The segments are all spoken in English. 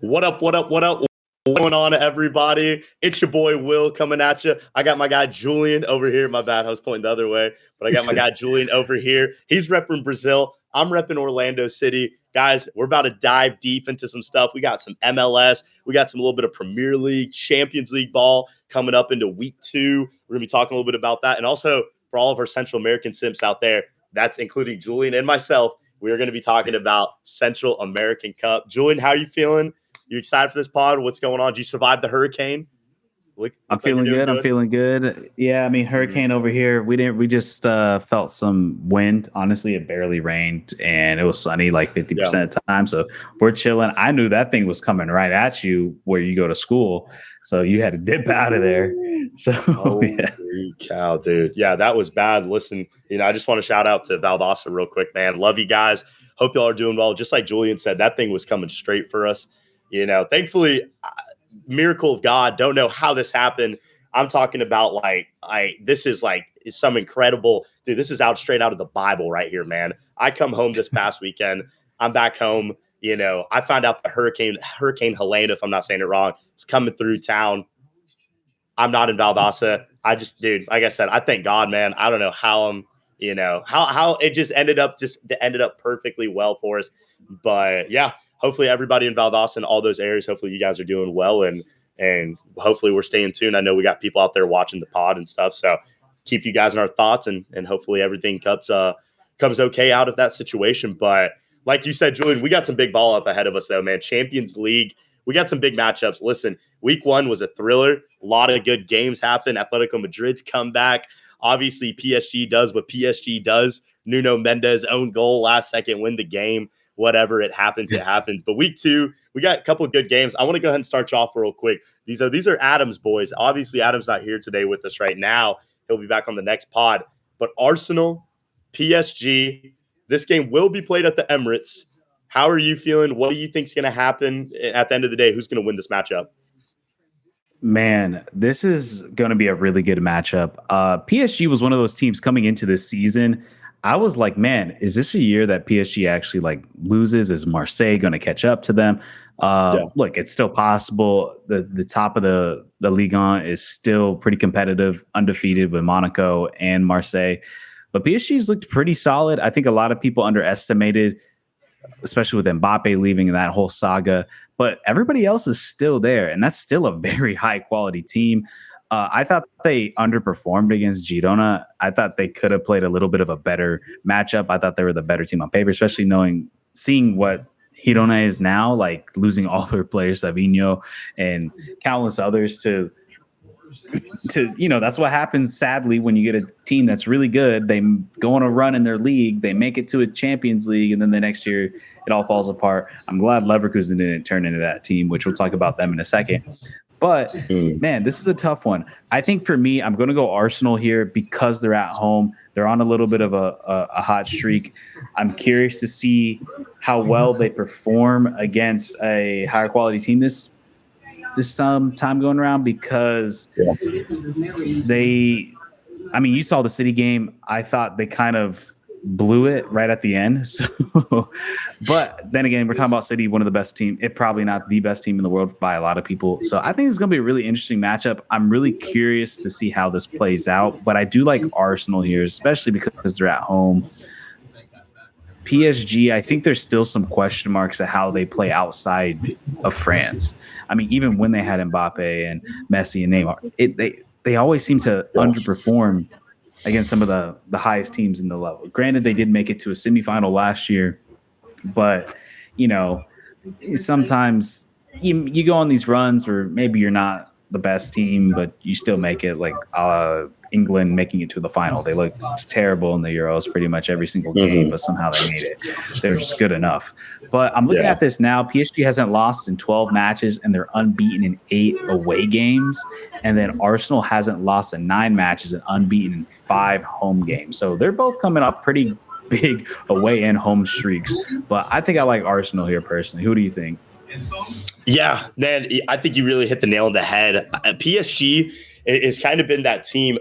What up, what up, what up? What's going on, everybody? It's your boy Will coming at you. I got my guy Julian over here. My bad, I was pointing the other way. But I got my guy Julian over here. He's repping Brazil. I'm repping Orlando City. Guys, we're about to dive deep into some stuff. We got some MLS. We got some little bit of Premier League, Champions League ball coming up into week 2. We're going to be talking a little bit about that. And also, for all of our Central American simps out there, that's including Julian and myself, we are going to be talking about Central American Cup. Julian, how are you feeling? You excited for this pod? What's going on? Did you survive the hurricane? I'm feeling good. I'm feeling good. Yeah, I mean, hurricane over here. We just felt some wind. Honestly, it barely rained and it was sunny like 50% of the time. So we're chilling. I knew that thing was coming right at you where you go to school. So you had to dip out of there. So holy cow, dude. Yeah, that was bad. Listen, I just want to shout out to Valdosta real quick, man. Love you guys. Hope y'all are doing well. Just like Julian said, that thing was coming straight for us. Thankfully, miracle of God. Don't know how this happened. I'm talking about this is some incredible, dude. This is straight out of the Bible right here, man. I come home this past weekend. I'm back home. I found out the Hurricane Helene, if I'm not saying it wrong, is coming through town. I'm not in Valdosta. Dude, like I said, I thank God, man. I don't know how how it just ended up perfectly well for us. But yeah, hopefully everybody in Valdosta and all those areas, hopefully you guys are doing well and hopefully we're staying tuned. I know we got people out there watching the pod and stuff. So keep you guys in our thoughts and hopefully everything comes okay out of that situation. But like you said, Julian, we got some big ball up ahead of us though, man. Champions League. We got some big matchups. Listen, week 1 was a thriller. A lot of good games happened. Atletico Madrid's comeback. Obviously, PSG does what PSG does. Nuno Mendes' own goal last second, win the game. Whatever, it happens, it happens. But week 2, we got a couple of good games. I want to go ahead and start you off real quick. These are Adam's boys. Obviously, Adam's not here today with us right now. He'll be back on the next pod. But Arsenal, PSG, this game will be played at the Emirates. How are you feeling? What do you think is going to happen at the end of the day? Who's going to win this matchup? Man, this is going to be a really good matchup. PSG was one of those teams coming into this season. I was like, man, is this a year that PSG actually loses? Is Marseille going to catch up to them? Look, it's still possible. The top of the Ligue 1 is still pretty competitive, undefeated with Monaco and Marseille. But PSG's looked pretty solid. I think a lot of people underestimated, especially with Mbappe leaving and that whole saga. But everybody else is still there, and that's still a very high-quality team. I thought they underperformed against Girona. I thought they could have played a little bit of a better matchup. I thought they were the better team on paper, especially seeing what Girona is now, losing all their players, Savinho and countless others to that's what happens sadly when you get a team that's really good. They go on a run in their league, they make it to a Champions League, and then the next year it all falls apart. I'm glad Leverkusen didn't turn into that team, which we'll talk about them in a second. But man, this is a tough one. I think for me, I'm going to go Arsenal here because they're at home. They're on a little bit of a hot streak. I'm curious to see how well they perform against a higher quality team this time going around because you saw the City game. I thought they kind of blew it right at the end. So, but then again, we're talking about City, one of the best teams, if probably not the best team in the world by a lot of people. So I think it's going to be a really interesting matchup. I'm really curious to see how this plays out, but I do like Arsenal here, especially because they're at home. PSG, I think there's still some question marks at how they play outside of France. I mean, even when they had Mbappe and Messi and Neymar, they always seem to underperform against some of the highest teams in the level. Granted, they did make it to a semifinal last year, but sometimes you go on these runs where maybe you're not the best team, but you still make it, England making it to the final. They looked terrible in the Euros pretty much every single game, but somehow they made it. They're just good enough. But I'm looking at this now. PSG hasn't lost in 12 matches, and they're unbeaten in 8 away games. And then Arsenal hasn't lost in 9 matches and unbeaten in 5 home games. So they're both coming up pretty big away and home streaks. But I think I like Arsenal here personally. Who do you think? Yeah, man, I think you really hit the nail on the head. PSG has kind of been that team.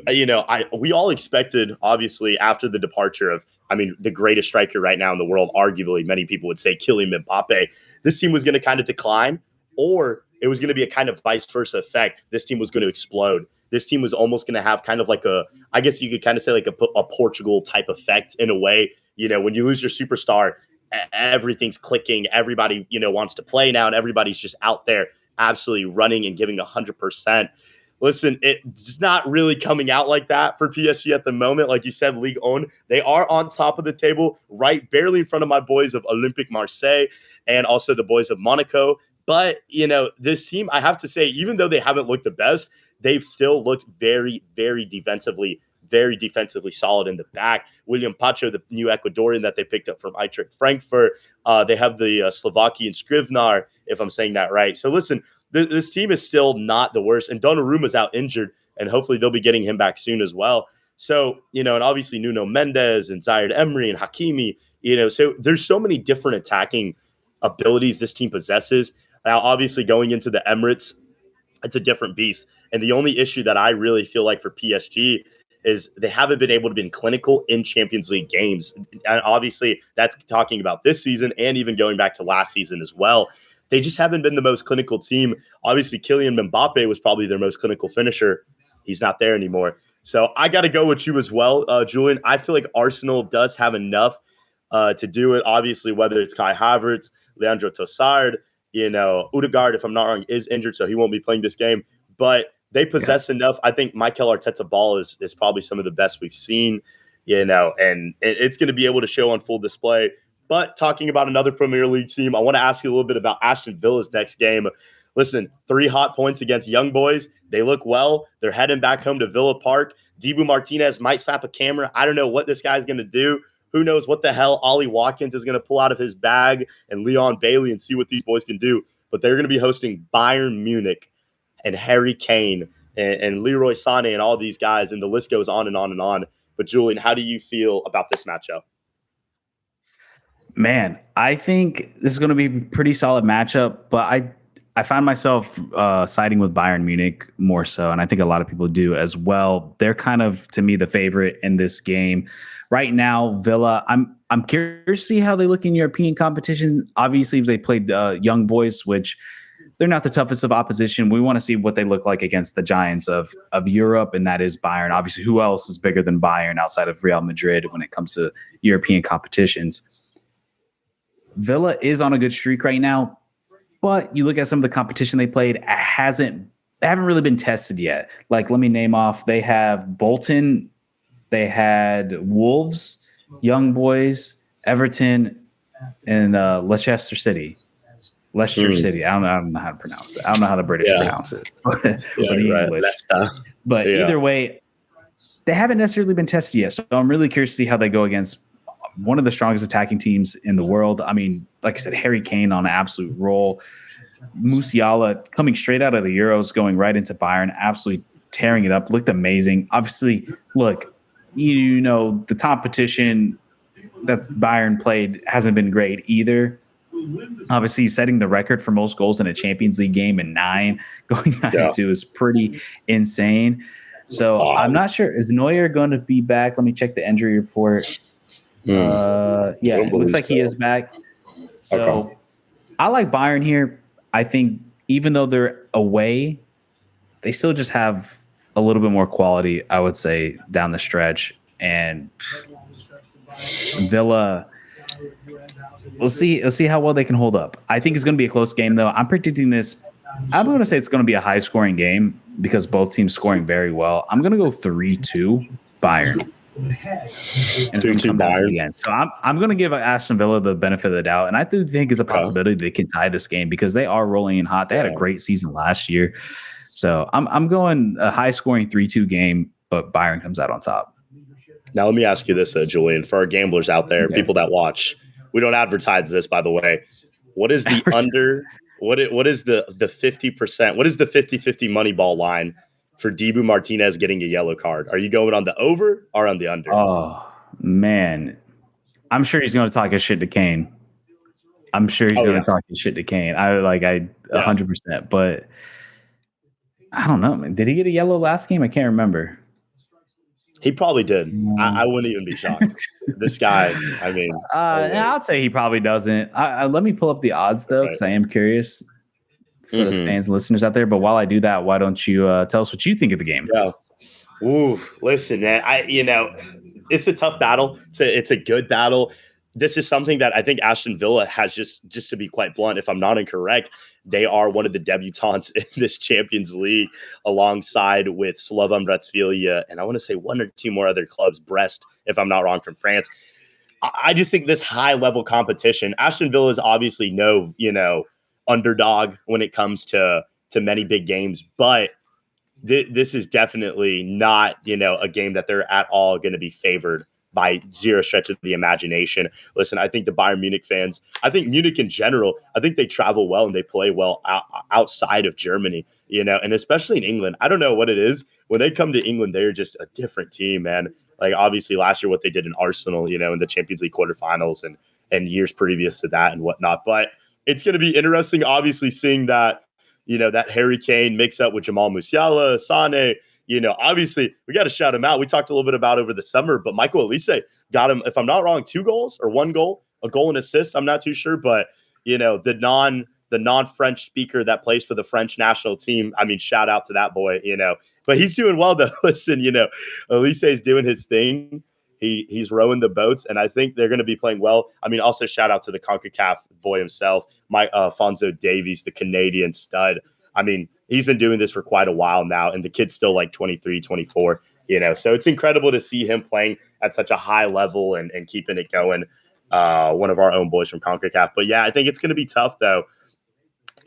We all expected, obviously, after the departure of, the greatest striker right now in the world, arguably, many people would say Kylian Mbappe, this team was going to kind of decline. or it was going to be a kind of vice versa effect. This team was going to explode. This team was almost going to have kind of like I guess you could kind of say like a Portugal type effect in a way. When you lose your superstar, everything's clicking. Everybody, wants to play now, and everybody's just out there absolutely running and giving 100%. Listen, it's not really coming out like that for PSG at the moment. Like you said, Ligue 1, they are on top of the table, right, barely in front of my boys of Olympique Marseille and also the boys of Monaco. But, this team, I have to say, even though they haven't looked the best, they've still looked very, very defensively solid in the back. William Pacho, the new Ecuadorian that they picked up from Eintracht Frankfurt. They have the Slovakian Skrivnar, if I'm saying that right. So listen, this team is still not the worst. And Donnaruma's out injured, and hopefully they'll be getting him back soon as well. So, and obviously Nuno Mendes and Zaire Emery and Hakimi, so there's so many different attacking abilities this team possesses. Now, obviously going into the Emirates, it's a different beast. And the only issue that I really feel like for PSG is they haven't been able to be clinical in Champions League games. And obviously, that's talking about this season and even going back to last season as well. They just haven't been the most clinical team. Obviously, Kylian Mbappe was probably their most clinical finisher. He's not there anymore. So I got to go with you as well, Julian. I feel like Arsenal does have enough to do it. Obviously, whether it's Kai Havertz, Leandro Trossard, Odegaard, if I'm not wrong, is injured, so he won't be playing this game. But they possess enough. I think Mikel Arteta's ball is probably some of the best we've seen, and it's going to be able to show on full display. But talking about another Premier League team, I want to ask you a little bit about Aston Villa's next game. Listen, 3 hot points against Young Boys. They look well. They're heading back home to Villa Park. Dibu Martinez might slap a camera. I don't know what this guy's going to do. Who knows what the hell Ollie Watkins is going to pull out of his bag and Leon Bailey and see what these boys can do. But they're going to be hosting Bayern Munich and Harry Kane and Leroy Sané and all these guys, and the list goes on and on and on. But Julian, how do you feel about this matchup? Man, I think this is going to be a pretty solid matchup, but I found myself siding with Bayern Munich more so, and I think a lot of people do as well. They're kind of, to me, the favorite in this game. Right now, Villa, I'm curious to see how they look in European competition. Obviously, if they played Young Boys, which they're not the toughest of opposition. We want to see what they look like against the giants of Europe, and that is Bayern. Obviously, who else is bigger than Bayern outside of Real Madrid when it comes to European competitions? Villa is on a good streak right now, but you look at some of the competition they played, they haven't really been tested yet. Like, let me name off. They have Bolton, they had Wolves, Young Boys, Everton, and Leicester City. City. I don't know how to pronounce that. I don't know how the British pronounce it. Or the English. But either way, they haven't necessarily been tested yet. So I'm really curious to see how they go against one of the strongest attacking teams in the world. I mean, like I said, Harry Kane on an absolute roll. Musiala coming straight out of the Euros, going right into Bayern, absolutely tearing it up. Looked amazing. Obviously, look, the competition that Bayern played hasn't been great either. Obviously, setting the record for most goals in a Champions League game in 9, going 9-2 is pretty insane. So I'm not sure. Is Neuer going to be back? Let me check the injury report. It looks like he is back. So I like Bayern here. I think even though they're away, they still just have a little bit more quality, I would say, down the stretch. And Villa, we'll see how well they can hold up. I think it's going to be a close game, though. I'm predicting this. I'm going to say it's going to be a high-scoring game because both teams scoring very well. I'm going to go 3-2 Bayern. And 2-2 Bayern. So I'm going to give Aston Villa the benefit of the doubt, and I do think it's a possibility they can tie this game because they are rolling in hot. They had a great season last year, so I'm going a high-scoring 3-2 game, but Bayern comes out on top. Now let me ask you this, Julian, for our gamblers out there, people that watch. We don't advertise this, by the way. What is the under? What is the 50%? What is the 50-50 money ball line for Dibu Martinez getting a yellow card? Are you going on the over or on the under? Oh, man. I'm sure he's going to talk his shit to Kane. I 100%. But I don't know, man. Did he get a yellow last game? I can't remember. He probably did. I wouldn't even be shocked. This guy, I mean. I'll say he probably doesn't. Let me pull up the odds, though, because I am curious. for the fans and listeners out there. But while I do that, why don't you tell us what you think of the game? Yeah. Ooh, listen, man. It's a tough battle. It's a good battle. This is something that I think Aston Villa has just to be quite blunt, if I'm not incorrect, they are one of the debutantes in this Champions League, alongside with Slovan Bratislava, and I want to say one or two more other clubs, Brest, if I'm not wrong, from France. I just think this high level competition, Aston Villa is obviously no, underdog when it comes to many big games, but this is definitely not, a game that they're at all going to be favored by zero stretch of the imagination. Listen, I think the Bayern Munich fans, I think Munich in general, I think they travel well and they play well outside of Germany, and especially in England. I don't know what it is. When they come to England, they're just a different team, man. Like obviously last year, what they did in Arsenal, in the Champions League quarterfinals and years previous to that and whatnot. But it's going to be interesting, obviously, seeing that that Harry Kane mix up with Jamal Musiala, Sane. Obviously, we got to shout him out. We talked a little bit about over the summer, but Michael Elise got him, if I'm not wrong, 2 goals or 1 goal, a goal and assist. I'm not too sure, but the non-French speaker that plays for the French national team. I mean, shout out to that boy. But he's doing well though. Listen, Elise is doing his thing. He's rowing the boats, and I think they're going to be playing well. I mean, also shout out to the CONCACAF boy himself, Mike Fonzo Davies, the Canadian stud. I mean, he's been doing this for quite a while now, and the kid's still like 23, 24, So it's incredible to see him playing at such a high level and keeping it going. One of our own boys from CONCACAF. But yeah, I think it's going to be tough, though.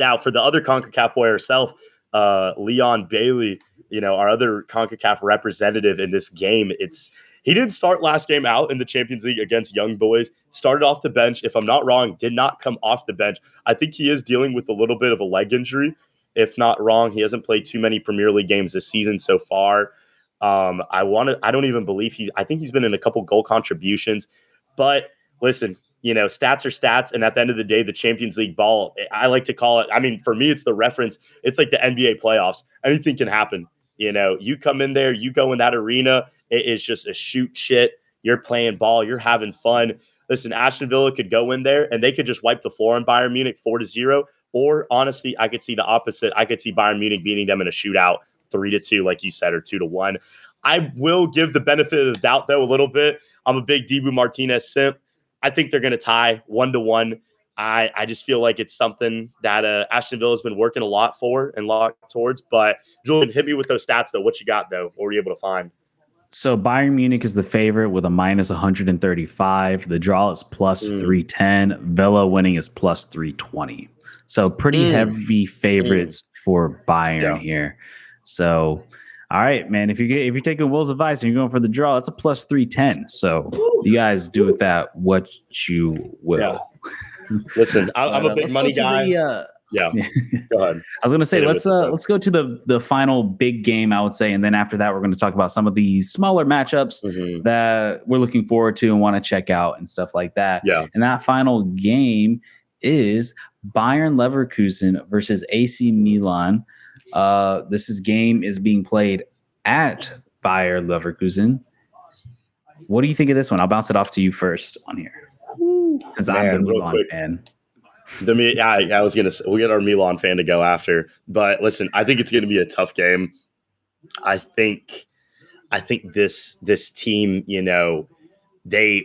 Now, for the other CONCACAF boy herself, Leon Bailey, our other CONCACAF representative in this game, he didn't start last game out in the Champions League against Young Boys. Started off the bench. If I'm not wrong, did not come off the bench. I think he is dealing with a little bit of a leg injury. If not wrong, he hasn't played too many Premier League games this season so far. I don't even believe I think he's been in a couple goal contributions. But listen, stats are stats. And at the end of the day, the Champions League ball, I like to call it, I mean, for me, it's the reference. It's like the NBA playoffs. Anything can happen. You come in there, you go in that arena, it is just a shoot shit. You're playing ball. You're having fun. Listen, Aston Villa could go in there and they could just wipe the floor on Bayern Munich 4-0. Or honestly, I could see the opposite. I could see Bayern Munich beating them in a shootout 3-2, like you said, or 2-1. I will give the benefit of the doubt, though, a little bit. I'm a big Dibu Martinez simp. I think they're going to tie 1-1. I just feel like it's something that Aston Villa has been working a lot for and locked towards. But Julian, hit me with those stats, though. What you got, though? What were you able to find? So Bayern Munich is the favorite with a -135. The draw is +310. Villa winning is +320. So pretty heavy favorites for Bayern here. So, all right, man. If you're taking Will's advice and you're going for the draw, it's a +310. So you guys do with that what you will. Yeah. Listen, I'm a big money guy. Yeah, go ahead. I was going to say let's go to the final big game, I would say, and then after that we're going to talk about some of the smaller matchups that we're looking forward to and want to check out and stuff like that. Yeah, and that final game is Bayern Leverkusen versus AC Milan. This game is being played at Bayern Leverkusen. What do you think of this one? I'll bounce it off to you first on here, since I'm the Milan fan. I was gonna say we'll get our Milan fan to go after, but listen, I think it's gonna be a tough game. I think this team, they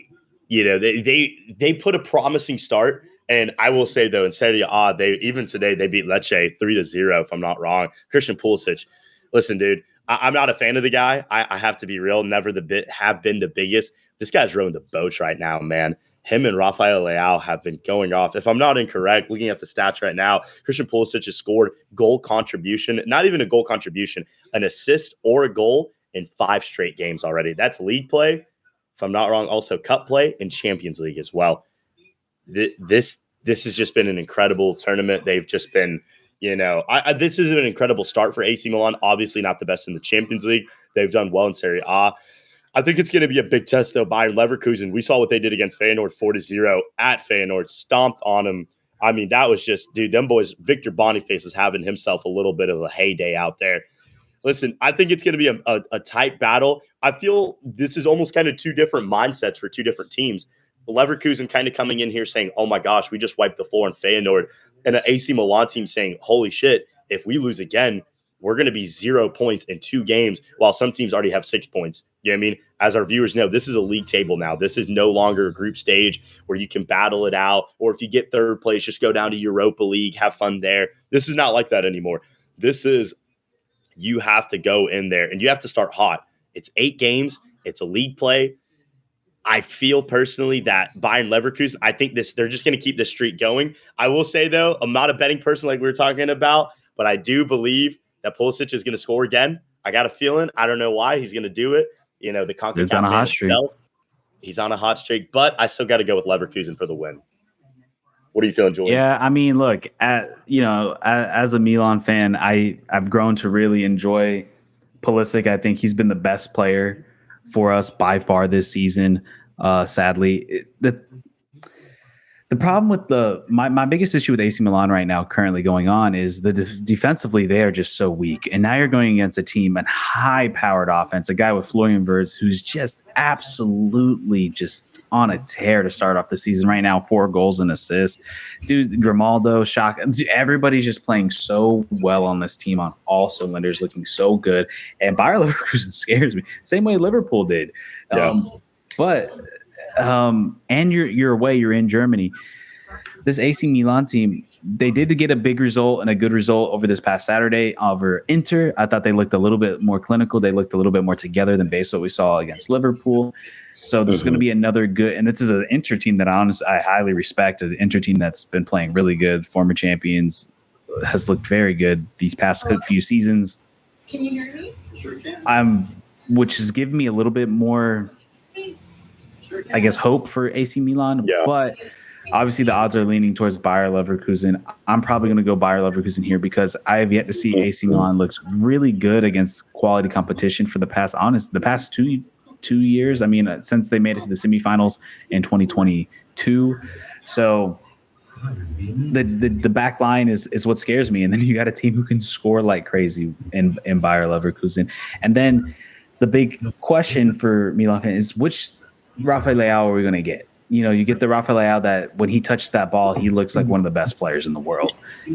put a promising start, and I will say though, in Serie A, even today they beat Lecce 3-0, if I'm not wrong. Christian Pulisic, listen, dude, I'm not a fan of the guy. I have to be real, never have been the biggest. This guy's rowing the boats right now, man. Him and Rafael Leao have been going off. If I'm not incorrect, looking at the stats right now, Christian Pulisic has scored goal contribution, not even a goal contribution, an assist or a goal in 5 straight games already. That's league play, if I'm not wrong, also cup play and Champions League as well. This has just been an incredible tournament. They've just been, this is an incredible start for AC Milan. Obviously not the best in the Champions League. They've done well in Serie A. I think it's going to be a big test, though. Bayern Leverkusen, we saw what they did against Feyenoord 4-0 at Feyenoord, stomped on them. I mean, that was just, dude, them boys, Victor Boniface is having himself a little bit of a heyday out there. Listen, I think it's going to be a tight battle. I feel this is almost kind of 2 different mindsets for 2 different teams. Leverkusen kind of coming in here saying, oh my gosh, we just wiped the floor on Feyenoord. and an AC Milan team saying, holy shit, if we lose again, we're going to be 0 points in 2 games, while some teams already have 6 points. You know what I mean? As our viewers know, this is a league table now. This is no longer a group stage where you can battle it out. Or if you get third place, just go down to Europa League, have fun there. This is not like that anymore. This is, you have to go in there and you have to start hot. It's 8 games. It's a league play. I feel personally that Bayern Leverkusen, I think they're just going to keep this streak going. I will say, though, I'm not a betting person like we were talking about, but I do believe that Pulisic is going to score again. I got a feeling. I don't know why. He's going to do it. You know, the CONCACAF man himself. He's on a hot streak, but I still got to go with Leverkusen for the win. What are you feeling, Julian? Yeah, I mean, look, as a Milan fan, I've grown to really enjoy Pulisic. I think he's been the best player for us by far this season. Sadly, the problem with my biggest issue with AC Milan right now, currently going on, is the defensively they are just so weak. And now you're going against a team, a high-powered offense, a guy with Florian Wirtz who's just absolutely just on a tear to start off the season right now. 4 goals and assists, dude. Grimaldo, shock. Everybody's just playing so well on this team on all cylinders, looking so good. And Bayer Leverkusen scares me, same way Liverpool did. Yeah. And you're away, you're in Germany. This AC Milan team, they did get a big result and a good result over this past Saturday over Inter. I thought they looked a little bit more clinical. They looked a little bit more together than based on what we saw against Liverpool. So this is going to be another good, and this is an Inter team that I highly respect. An Inter team that's been playing really good, former champions, has looked very good these past few seasons. Can you hear me? Sure can. Which has given me a little bit more, I guess, hope for AC Milan. Yeah. But obviously the odds are leaning towards Bayer Leverkusen. I'm probably going to go Bayer Leverkusen here because I have yet to see AC Milan look really good against quality competition for the past two years. I mean, since they made it to the semifinals in 2022. So the back line is what scares me. And then you got a team who can score like crazy in Bayer Leverkusen. And then the big question for Milan fans is which Rafael Leao are we going to get? You know, you get the Rafael Leao that when he touches that ball, he looks like one of the best players in the world.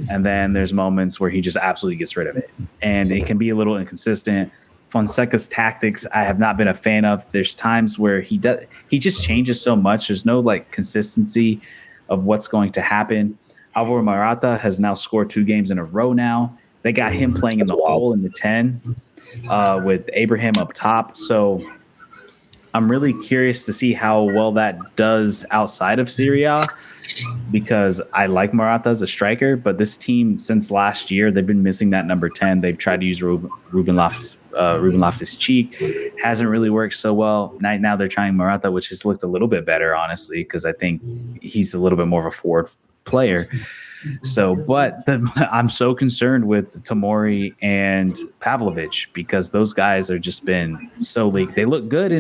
And then there's moments where he just absolutely gets rid of it. And it can be a little inconsistent. Fonseca's tactics, I have not been a fan of. There's times where he just changes so much. There's no like consistency of what's going to happen. Alvaro Morata has now scored 2 games in a row now. They got him playing in the hole in the 10 with Abraham up top. So I'm really curious to see how well that does outside of Serie A, because I like Morata as a striker, but this team since last year, they've been missing that number 10. They've tried to use Ruben Loftus-Cheek. Hasn't really worked so well. Now they're trying Morata, which has looked a little bit better, honestly, because I think he's a little bit more of a forward player. So, but I'm so concerned with Tomori and Pavlovic because those guys are just been so leaked. They look good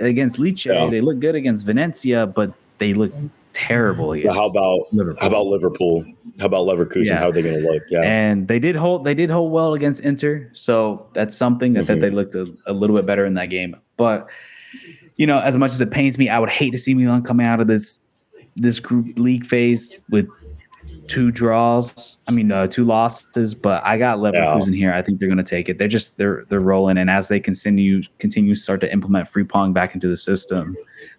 against Lecce. Yeah. They look good against Valencia, but they look terrible against How about Liverpool? How about Leverkusen? Yeah. How are they going to look? Yeah, and they did hold well against Inter, so that's something that they looked a little bit better in that game. But you know, as much as it pains me, I would hate to see Milan coming out of this group league phase with 2 losses, but I got Leverkusen here. I think they're going to take it. They're rolling, and as they continue to start to implement Frimpong back into the system,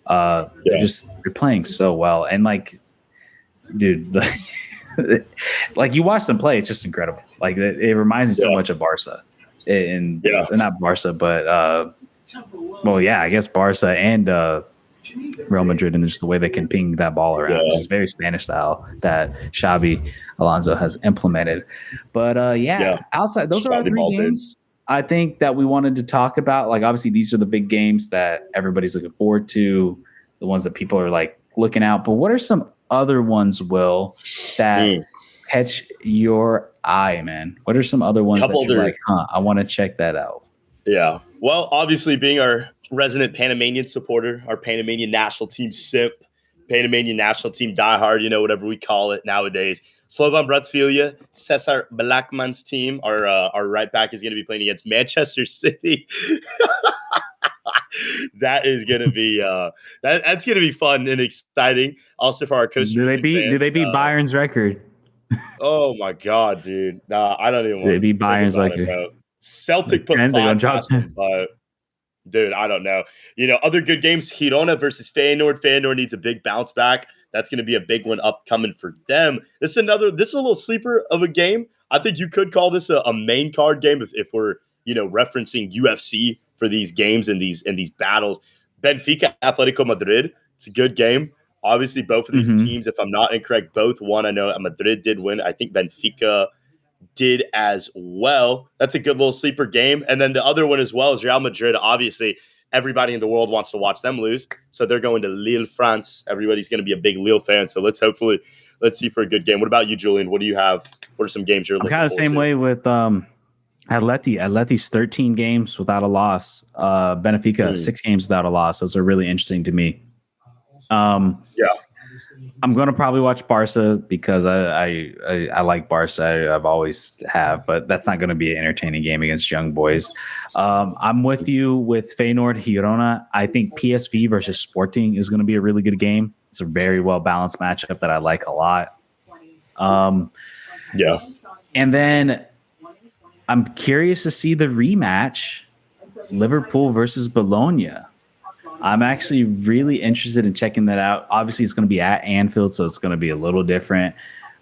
they're playing so well. And like, dude, like you watch them play, it's just incredible. Like it reminds me so much of Barca, and not Barca, but I guess Barca and Real Madrid, and just the way they can ping that ball around. It's just very Spanish style that Xabi Alonso has implemented. But outside, those are our 3 games I think that we wanted to talk about. Like, obviously, these are the big games that everybody's looking forward to, the ones that people are like looking out. But what are some other ones, Will, that catch your eye, man? What are some other ones that you're like, I want to check that out? Yeah. Well, obviously, being our resident Panamanian supporter, our Panamanian national team simp, Panamanian national team diehard, you know, whatever we call it nowadays. Slovan Bratislava, Cesar Blackman's team, our right back, is going to be playing against Manchester City. That is going to be that's going to be fun and exciting. Also for our Costa Rican fans. Do they beat Bayern's record? Oh my god, dude. Nah, I don't even want Maybe to think Bayern's about like it, bro. Celtic put 10. They're gonna 5 drop past 10. them, but dude, I don't know. Other good games, Girona versus Feyenoord. Feyenoord needs a big bounce back. That's going to be a big one upcoming for them. This is a little sleeper of a game. I think you could call this a main card game if we're, referencing UFC for these games and these battles. Benfica, Atletico Madrid. It's a good game. Obviously, both of these Mm-hmm. teams, if I'm not incorrect, both won. I know Madrid did win. I think Benfica did as well. That's a good little sleeper game. And then the other one as well is Real Madrid. Obviously, everybody in the world wants to watch them lose. So they're going to Lille, France. Everybody's going to be a big Lille fan. So let's see for a good game. What about you, Julian? What do you have? What are some games you're I'm looking kind of the forward same to? way with Atleti. Atleti's 13 games without a loss. Benfica 6 games without a loss. Those are really interesting to me. Yeah. I'm going to probably watch Barca because I like Barca. I've always have, but that's not going to be an entertaining game against young boys. I'm with you with Feyenoord, Girona. I think PSV versus Sporting is going to be a really good game. It's a very well balanced matchup that I like a lot. Yeah. And then I'm curious to see the rematch, Liverpool versus Bologna. I'm actually really interested in checking that out. Obviously, it's going to be at Anfield, so it's going to be a little different.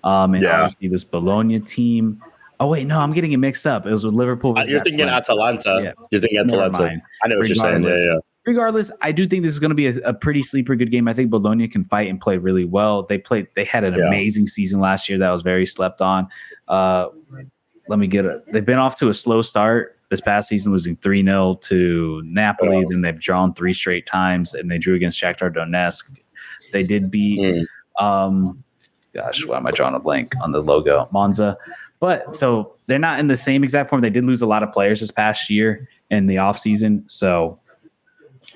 Obviously, this Bologna team. Oh, wait, no, I'm getting it mixed up. It was with Liverpool versus You're thinking Atalanta. Yeah. You're thinking Never Atalanta. mind. I know what you're saying. Yeah. Regardless, I do think this is going to be a pretty sleeper good game. I think Bologna can fight and play really well. They had an amazing season last year that was very slept on. They've been off to a slow start this past season, losing 3-0 to Napoli. Then they've drawn 3 straight times, and they drew against Shakhtar Donetsk. They did beat, why am I drawing a blank on the logo? Monza. But so they're not in the same exact form. They did lose a lot of players this past year in the offseason. So,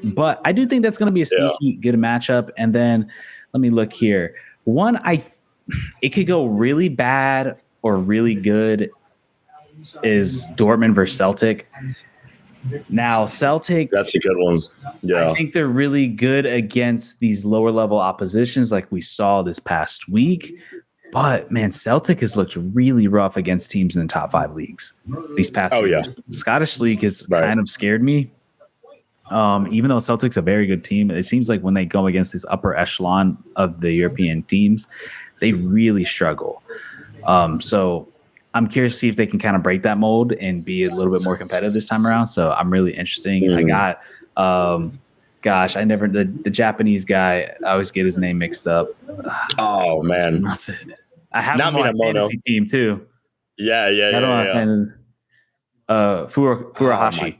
but I do think that's going to be a sneaky good matchup. And then let me look here. It could go really bad or really good is Dortmund versus Celtic. Now, Celtic, that's a good one. Yeah. I think they're really good against these lower level oppositions like we saw this past week. But, man, Celtic has looked really rough against teams in the top 5 leagues these past few years. The Scottish League has kind of scared me. Even though Celtic's a very good team, it seems like when they go against this upper echelon of the European teams, they really struggle. So I'm curious to see if they can kind of break that mold and be a little bit more competitive this time around. So I'm really interesting. I got, the Japanese guy, I always get his name mixed up. Oh, man. I have him on my fantasy team too. Yeah. Furuhashi.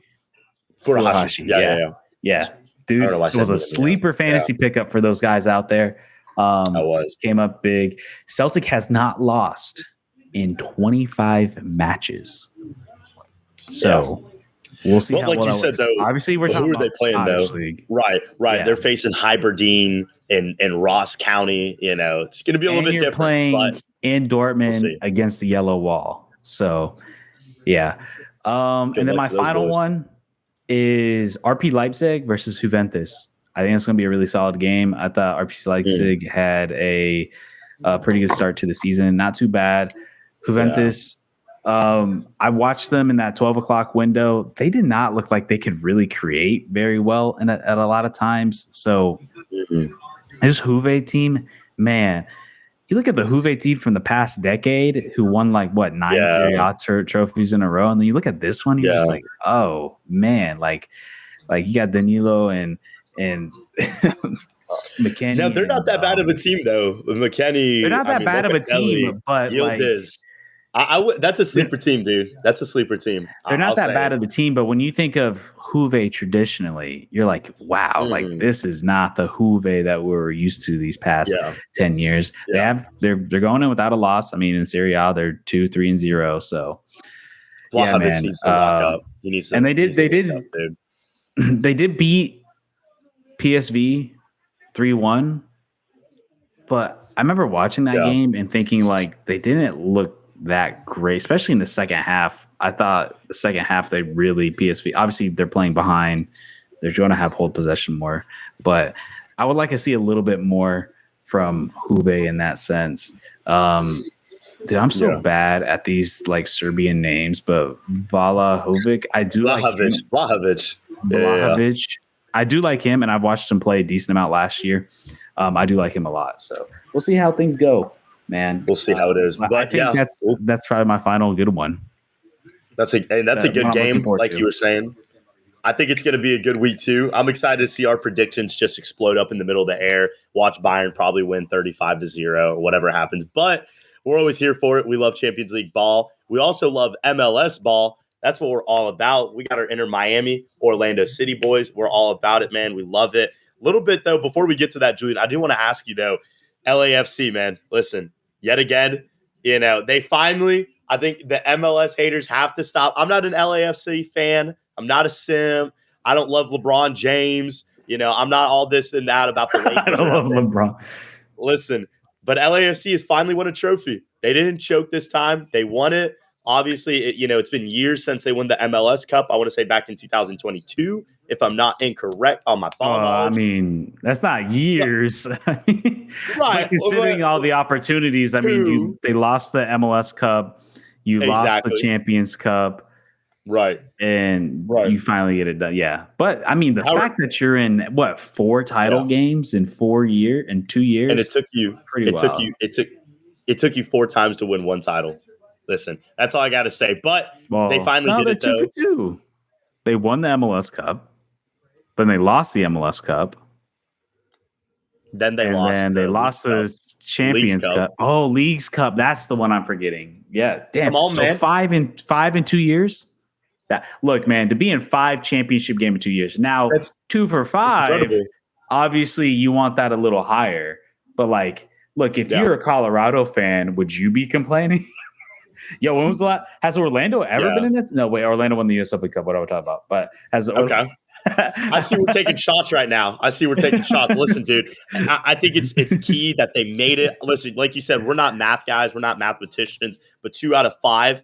Furuhashi. Yeah. Dude, it was a sleeper fantasy pickup for those guys out there. Came up big. Celtic has not lost in 25 matches. So we'll see. But like you said, though, obviously we're talking about who are they playing though? League. Right. Yeah. They're facing Hiberdean and Ross County. It's going to be a little bit different. Playing in Dortmund against the Yellow Wall. So yeah. And then my final one is RP Leipzig versus Juventus. I think it's going to be a really solid game. I thought RP Leipzig had a pretty good start to the season. Not too bad. Juventus, I watched them in that 12 o'clock window. They did not look like they could really create very well at a lot of times. So this Juve team, man, you look at the Juve team from the past decade who won 9 Serie A trophies in a row. And then you look at this one, you're just like, oh man, like you got Danilo and McKennie. No, they're not that bad of a team though. McKennie, they're not that bad of a team, but that's a sleeper team, dude. That's a sleeper team. They're not that bad of a team, but when you think of Juve traditionally, you're like, wow, like this is not the Juve that we're used to these past 10 years. They're going in without a loss. I mean, in Serie A, they're 2-3-0. So Vlahovic needs to lock up. And they did beat PSV 3-1. But I remember watching that game and thinking they didn't look that great, especially in the second half. I thought the second half PSV, obviously they're playing behind. They're going to have hold possession more. But I would like to see a little bit more from Juve in that sense. Dude, I'm so bad at these like Serbian names, but Vlahovic, I do like him. Vlahovic. Vlahovic. I do like him, and I've watched him play a decent amount last year. I do like him a lot. So we'll see how things go, man. We'll see how it is. But I think that's probably my final good one. That's a good game, like you were saying. I think it's going to be a good week too. I'm excited to see our predictions just explode up in the middle of the air. Watch Bayern probably win 35-0 or whatever happens. But we're always here for it. We love Champions League ball. We also love MLS ball. That's what we're all about. We got our Inter Miami, Orlando City boys. We're all about it, man. We love it. A little bit, though, before we get to that, Julian, I do want to ask you, though, LAFC, man, listen, yet again, they finally, I think the MLS haters have to stop. I'm not an LAFC fan. I'm not a sim. I don't love LeBron James. I'm not all this and that about the Lakers. I don't love LeBron. Listen, but LAFC has finally won a trophy. They didn't choke this time. They won it. Obviously, it's been years since they won the MLS Cup. I want to say back in 2022, if I'm not incorrect on my ball knowledge. I mean, that's not years. Right. Considering all the opportunities, I mean, they lost the MLS Cup. You lost the Champions Cup. Right. And you finally get it done. Yeah. But I mean, the fact that you're in 4 title games in 2 years, and it took you it took you 4 times to win 1 title. Listen, that's all I got to say. But they finally did it, though. 2 for 2. They won the MLS Cup, then they lost the MLS Cup. Then they lost the Champions Cup. Oh, Leagues Cup. That's the one I'm forgetting. Yeah. Damn. Come on, man. 5 in 2 years. Look, man, to be in 5 championship games in 2 years. Now, that's 2 for 5. Obviously, you want that a little higher. But look, if you're a Colorado fan, would you be complaining? Yo, when was the last? Has Orlando ever been in it? No, wait. Orlando won the US Open Cup. What are we talking about? But I see we're taking shots right now. Listen, dude, I think it's key that they made it. Listen, like you said, we're not math guys. We're not mathematicians. But 2 out of 5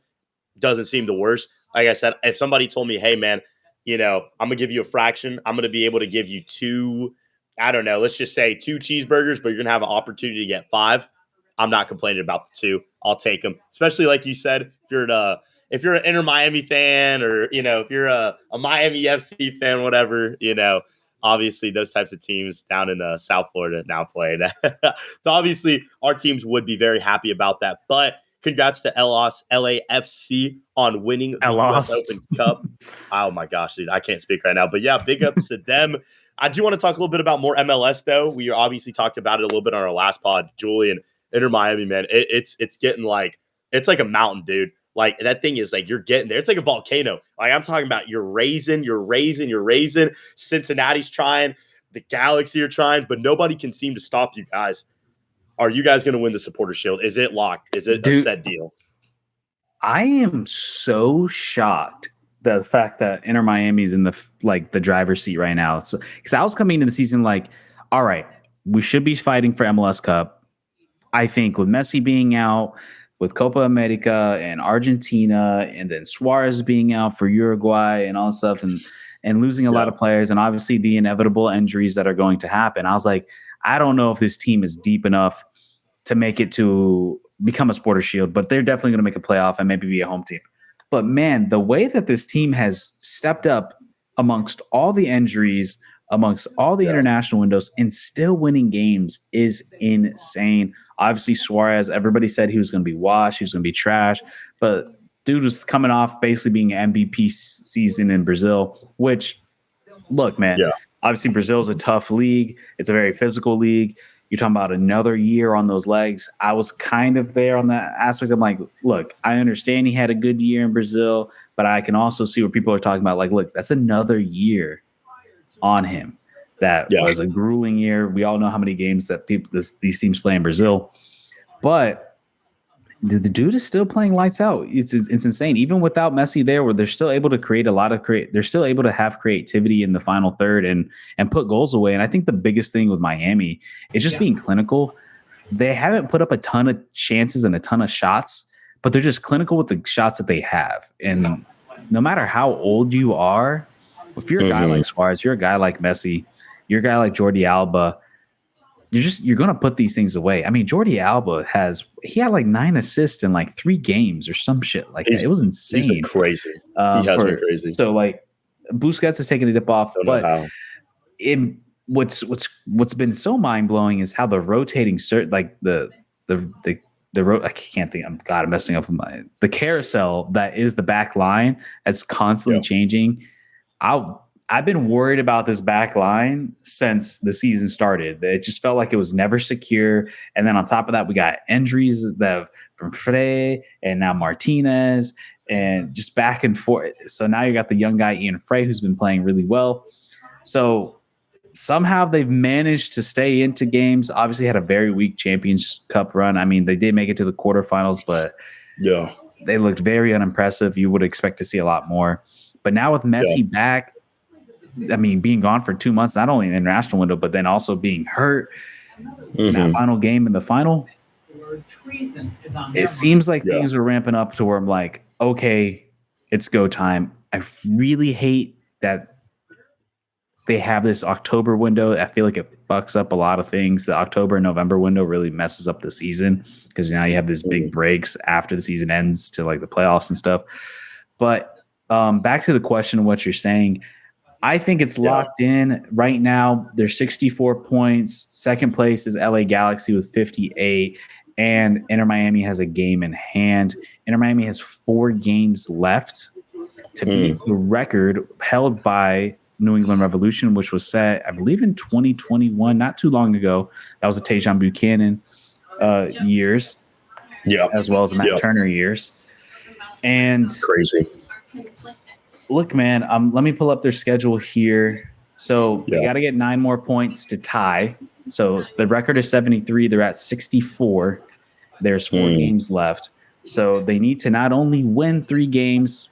doesn't seem the worst. Like I said, if somebody told me, hey, man, I'm going to give you a fraction. I'm going to be able to give you 2, I don't know, let's just say 2 cheeseburgers, but you're going to have an opportunity to get 5. I'm not complaining about the 2. I'll take them. Especially like you said, if you're an Inter Miami fan or, if you're a Miami FC fan, whatever, obviously those types of teams down in South Florida now play. So obviously our teams would be very happy about that. But congrats to LAFC on winning the US Open Cup. Oh, my gosh, dude. I can't speak right now. But, yeah, big ups to them. I do want to talk a little bit about more MLS, though. We obviously talked about it a little bit on our last pod. Julian, Inter Miami, man, it's getting it's like a mountain, dude. Like, that thing is you're getting there. It's like a volcano. Like, I'm talking about you're raising. Cincinnati's trying. The Galaxy are trying. But nobody can seem to stop you guys. Are you guys going to win the Supporter Shield? Is it locked? Is it a set deal? I am so shocked the fact that Inter Miami's in the driver's seat right now. So, because I was coming into the season all right, we should be fighting for MLS Cup. I think with Messi being out, with Copa America and Argentina, and then Suarez being out for Uruguay and all that stuff, and losing a lot of players, and obviously the inevitable injuries that are going to happen. I was like, I don't know if this team is deep enough to make it to become a Supporter Shield, but they're definitely going to make a playoff and maybe be a home team. But man, the way that this team has stepped up amongst all the injuries, amongst all the international windows, and still winning games is insane. Obviously, Suarez, everybody said he was going to be washed, he was going to be trash, but dude was coming off basically being an MVP season in Brazil, which, look, man, obviously Brazil is a tough league. It's a very physical league. You're talking about another year on those legs. I was kind of there on that aspect. I'm like, look, I understand he had a good year in Brazil, but I can also see where people are talking about, look, that's another year on him. That was a grueling year. We all know how many games that these teams play in Brazil. But the dude is still playing lights out. It's insane. Even without Messi there, where they're still able to create they're still able to have creativity in the final third and put goals away. And I think the biggest thing with Miami is just being clinical. They haven't put up a ton of chances and a ton of shots, but they're just clinical with the shots that they have. And no matter how old you are, if you're a guy like Suarez, you're a guy like Messi, you're a guy like Jordi Alba, you're going to put these things away. I mean, Jordi Alba had like 9 assists in like 3 games or some shit like that. It was insane. He's been crazy. He has been crazy. So like Busquets is taking a dip off, Don't know how. What's been so mind blowing is how the rotating like the I can't think. I'm messing up with the carousel that is the back line that's constantly changing. I've been worried about this back line since the season started. It just felt like it was never secure. And then on top of that, we got injuries from Frey and now Martinez and just back and forth. So now you got the young guy, Ian Frey, who's been playing really well. So somehow they've managed to stay into games. Obviously had a very weak Champions Cup run. I mean, they did make it to the quarterfinals, but they looked very unimpressive. You would expect to see a lot more. But now with Messi back, I mean, being gone for 2 months, not only in the international window, but then also being hurt in that final game in the final, it seems like things are ramping up to where I'm like, okay, it's go time. I really hate that they have this October window. I feel like it fucks up a lot of things. The October and November window really messes up the season because now you have these big breaks after the season ends to like the playoffs and stuff. But back to the question of what you're saying, I think it's locked in right now. There's 64 points. Second place is LA Galaxy with 58, and Inter Miami has a game in hand. Inter Miami has 4 games left to beat the record held by New England Revolution, which was set, I believe, in 2021, not too long ago. That was the Tajon Buchanan years, as well as the Matt Turner years. And crazy. Look, man, let me pull up their schedule here. So they got to get 9 more points to tie. So the record is 73. They're at 64. There's 4 games left. So they need to not only win 3 games,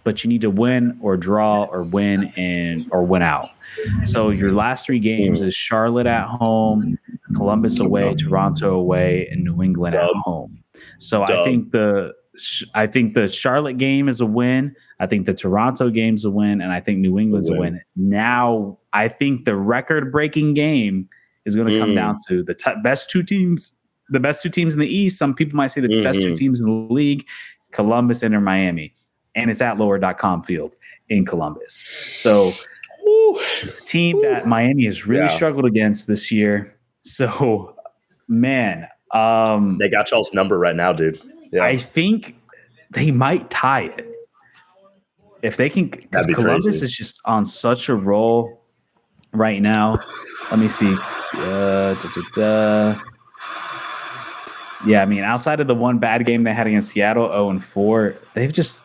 but you need to win or draw or win or win out. So your last 3 games is Charlotte at home, Columbus away, Toronto away, and New England at home. So I think the Charlotte game is a win. I think the Toronto game's a win, and I think New England's a win. Now, I think the record-breaking game is going to come down to the best 2 teams. The best 2 teams in the East. Some people might say the best 2 teams in the league, Columbus and Miami. And it's at lower.com field in Columbus. So, team that Miami has really struggled against this year. So, man. They got y'all's number right now, dude. Yeah. I think they might tie it. If they can, because Columbus is just on such a roll right now. Let me see. Yeah, I mean, outside of the one bad game they had against Seattle, 0-4,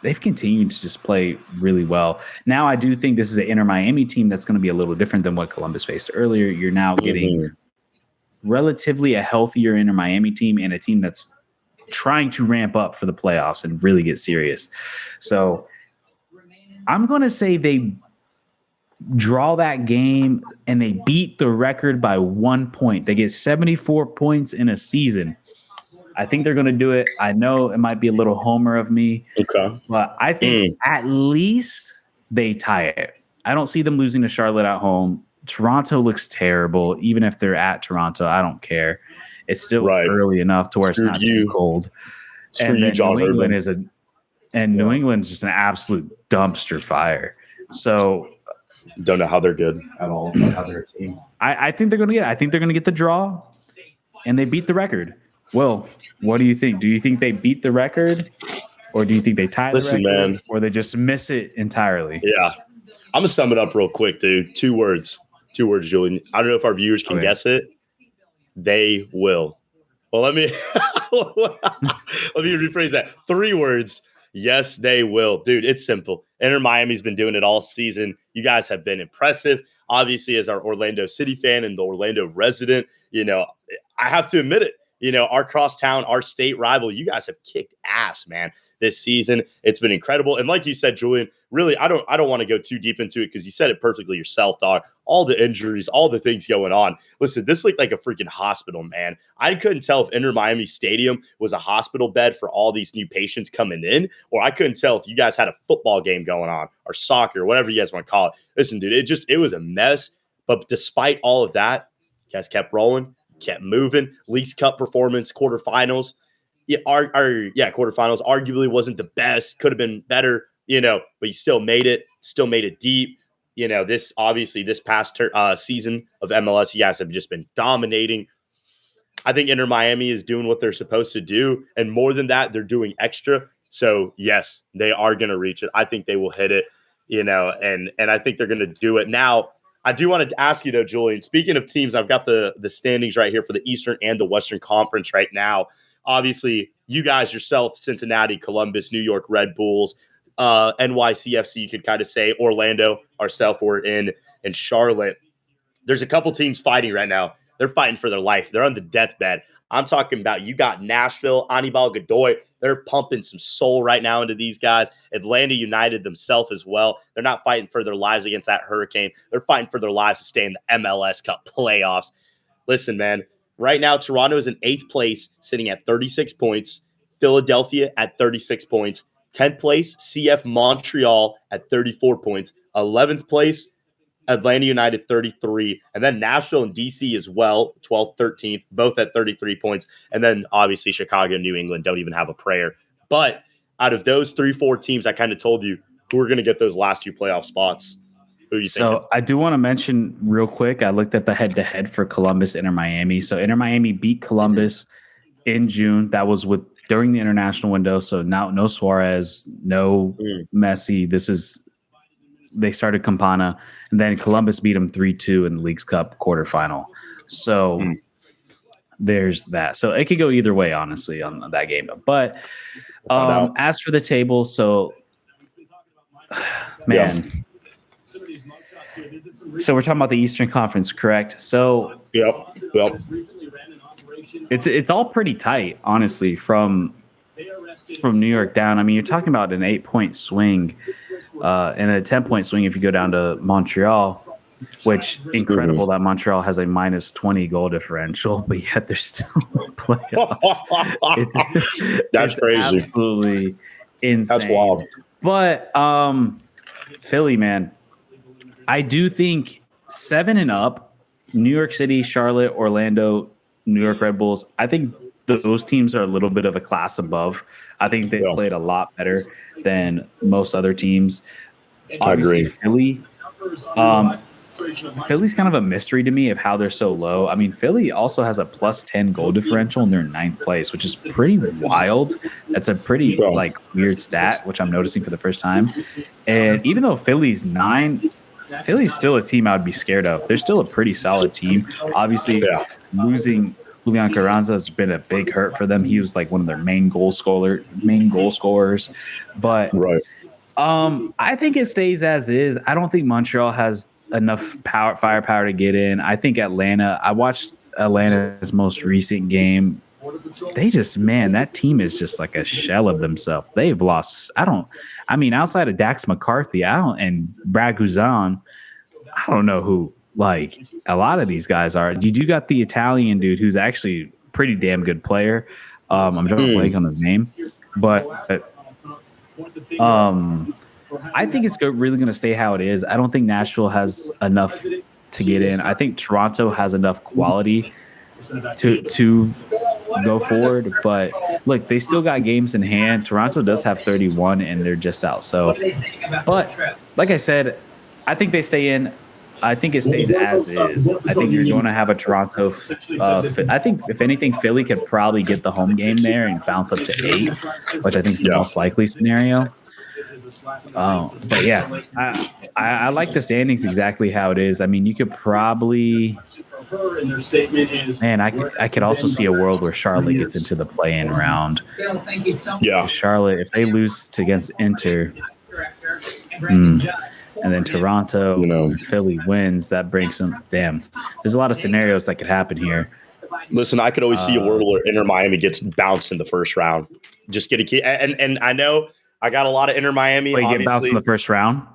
they've continued to just play really well. Now, I do think this is an Inter Miami team that's going to be a little different than what Columbus faced earlier. You're now getting relatively a healthier Inter Miami team and a team that's trying to ramp up for the playoffs and really get serious. So I'm going to say they draw that game and they beat the record by 1 point. They get 74 points in a season. I think they're going to do it. I know it might be a little homer of me, but I think at least they tie it. I don't see them losing to Charlotte at home. Toronto looks terrible. Even if they're at Toronto, I don't care. It's still early enough to where it's not too cold. And then New England New England's just an absolute dumpster fire. So don't know how they're good at all. How they're a team. I think they're going to get. I think they're going to get the draw, and they beat the record. Will, what do you think? Do you think they beat the record, or do you think they tie the record, man, or they just miss it entirely? Yeah, I'm gonna sum it up real quick, dude. 2 words, Julian. I don't know if our viewers can guess it. They will. Well, let me rephrase that. 3 words. Yes, they will. Dude, it's simple. Inter Miami's been doing it all season. You guys have been impressive. Obviously, as our Orlando City fan and the Orlando resident, I have to admit it. Our crosstown, our state rival, you guys have kicked ass, man, this season. It's been incredible. And like you said, Julian, really, I don't want to go too deep into it because you said it perfectly yourself, dog. All the injuries, all the things going on. Listen, this looked like a freaking hospital, man. I couldn't tell if Inter Miami Stadium was a hospital bed for all these new patients coming in, or I couldn't tell if you guys had a football game going on or soccer, whatever you guys want to call it. Listen, dude, it was a mess. But despite all of that, You guys kept rolling, kept moving. Leagues Cup performance, quarterfinals. Quarterfinals arguably wasn't the best. Could have been better, but you still made it. Still made it deep. This past season of MLS, you guys have just been dominating. I think Inter Miami is doing what they're supposed to do. And more than that, they're doing extra. So, yes, they are going to reach it. I think they will hit it, and I think they're going to do it. Now, I do want to ask you, though, Julian, speaking of teams, I've got the standings right here for the Eastern and the Western Conference right now. Obviously, you guys yourself, Cincinnati, Columbus, New York Red Bulls, NYCFC, you could kind of say, Orlando, ourselves, we're in Charlotte. There's a couple teams fighting right now. They're fighting for their life. They're on the deathbed. I'm talking about you got Nashville, Anibal Godoy. They're pumping some soul right now into these guys. Atlanta United themselves as well. They're not fighting for their lives against that hurricane. They're fighting for their lives to stay in the MLS Cup playoffs. Listen, man, right now Toronto is in 8th place, sitting at 36 points. Philadelphia at 36 points. 10th place, CF Montreal at 34 points. 11th place, Atlanta United 33, and then Nashville and DC as well, 12th, 13th, both at 33 points. And then obviously Chicago and New England don't even have a prayer. But out of those 3-4 teams, I kind of told you who are going to get those last 2 playoff spots. Who are you thinking? So I do want to mention real quick, I looked at the head-to-head for Columbus, Inter Miami. So Inter Miami beat Columbus in June. That was during the international window. So now no Suarez, no Messi. They started Campana, and then Columbus beat them 3-2 in the Leagues Cup quarterfinal. So there's that. So it could go either way, honestly, on that game. But as for the table, so man. So we're talking about the Eastern Conference, correct? So yep. It's all pretty tight, honestly, from New York down. I mean, you're talking about an 8-point swing. And a 10-point swing if you go down to Montreal, which incredible that Montreal has a -20 goal differential, but yet they're still in the playoffs. That's crazy. Absolutely insane. That's wild. But Philly, man, I do think 7 and up, New York City, Charlotte, Orlando, New York Red Bulls, I think those teams are a little bit of a class above. I think they played a lot better than most other teams. Obviously, Philly. Philly's kind of a mystery to me of how they're so low. I mean, Philly also has a +10 goal differential and they're in 9th place, which is pretty wild. That's a pretty weird stat, which I'm noticing for the first time. And even though Philly's 9, Philly's still a team I would be scared of. They're still a pretty solid team. Obviously, losing Julian Carranza has been a big hurt for them. He was like one of their main goal scorers. But I think it stays as is. I don't think Montreal has enough firepower to get in. I think Atlanta. I watched Atlanta's most recent game. They just, man, that team is just like a shell of themselves. They've lost. Outside of Dax McCarthy, and Brad Guzan, I don't know who. Like a lot of these guys are. You do got the Italian dude who's actually a pretty damn good player. I'm drawing a blank on his name, but I think it's really going to stay how it is. I don't think Nashville has enough to get in. I think Toronto has enough quality to go forward. But look, they still got games in hand. Toronto does have 31, and they're just out. So, but like I said, I think they stay in. I think it stays as is. I think you're going to have a Toronto. I think, if anything, Philly could probably get the home game there and bounce up to 8, which I think is the most likely scenario. But yeah, I like the standings exactly how it is. I mean, you could probably, man, I could also see a world where Charlotte gets into the play-in round. Yeah, Charlotte, if they lose against Inter, and then Toronto, Philly wins, that brings them. Damn, there's a lot of scenarios that could happen here. Listen, I could always see a world where Inter Miami gets bounced in the first round. Just get a key, and I know I got a lot of Inter Miami. Wait, get bounced in the first round?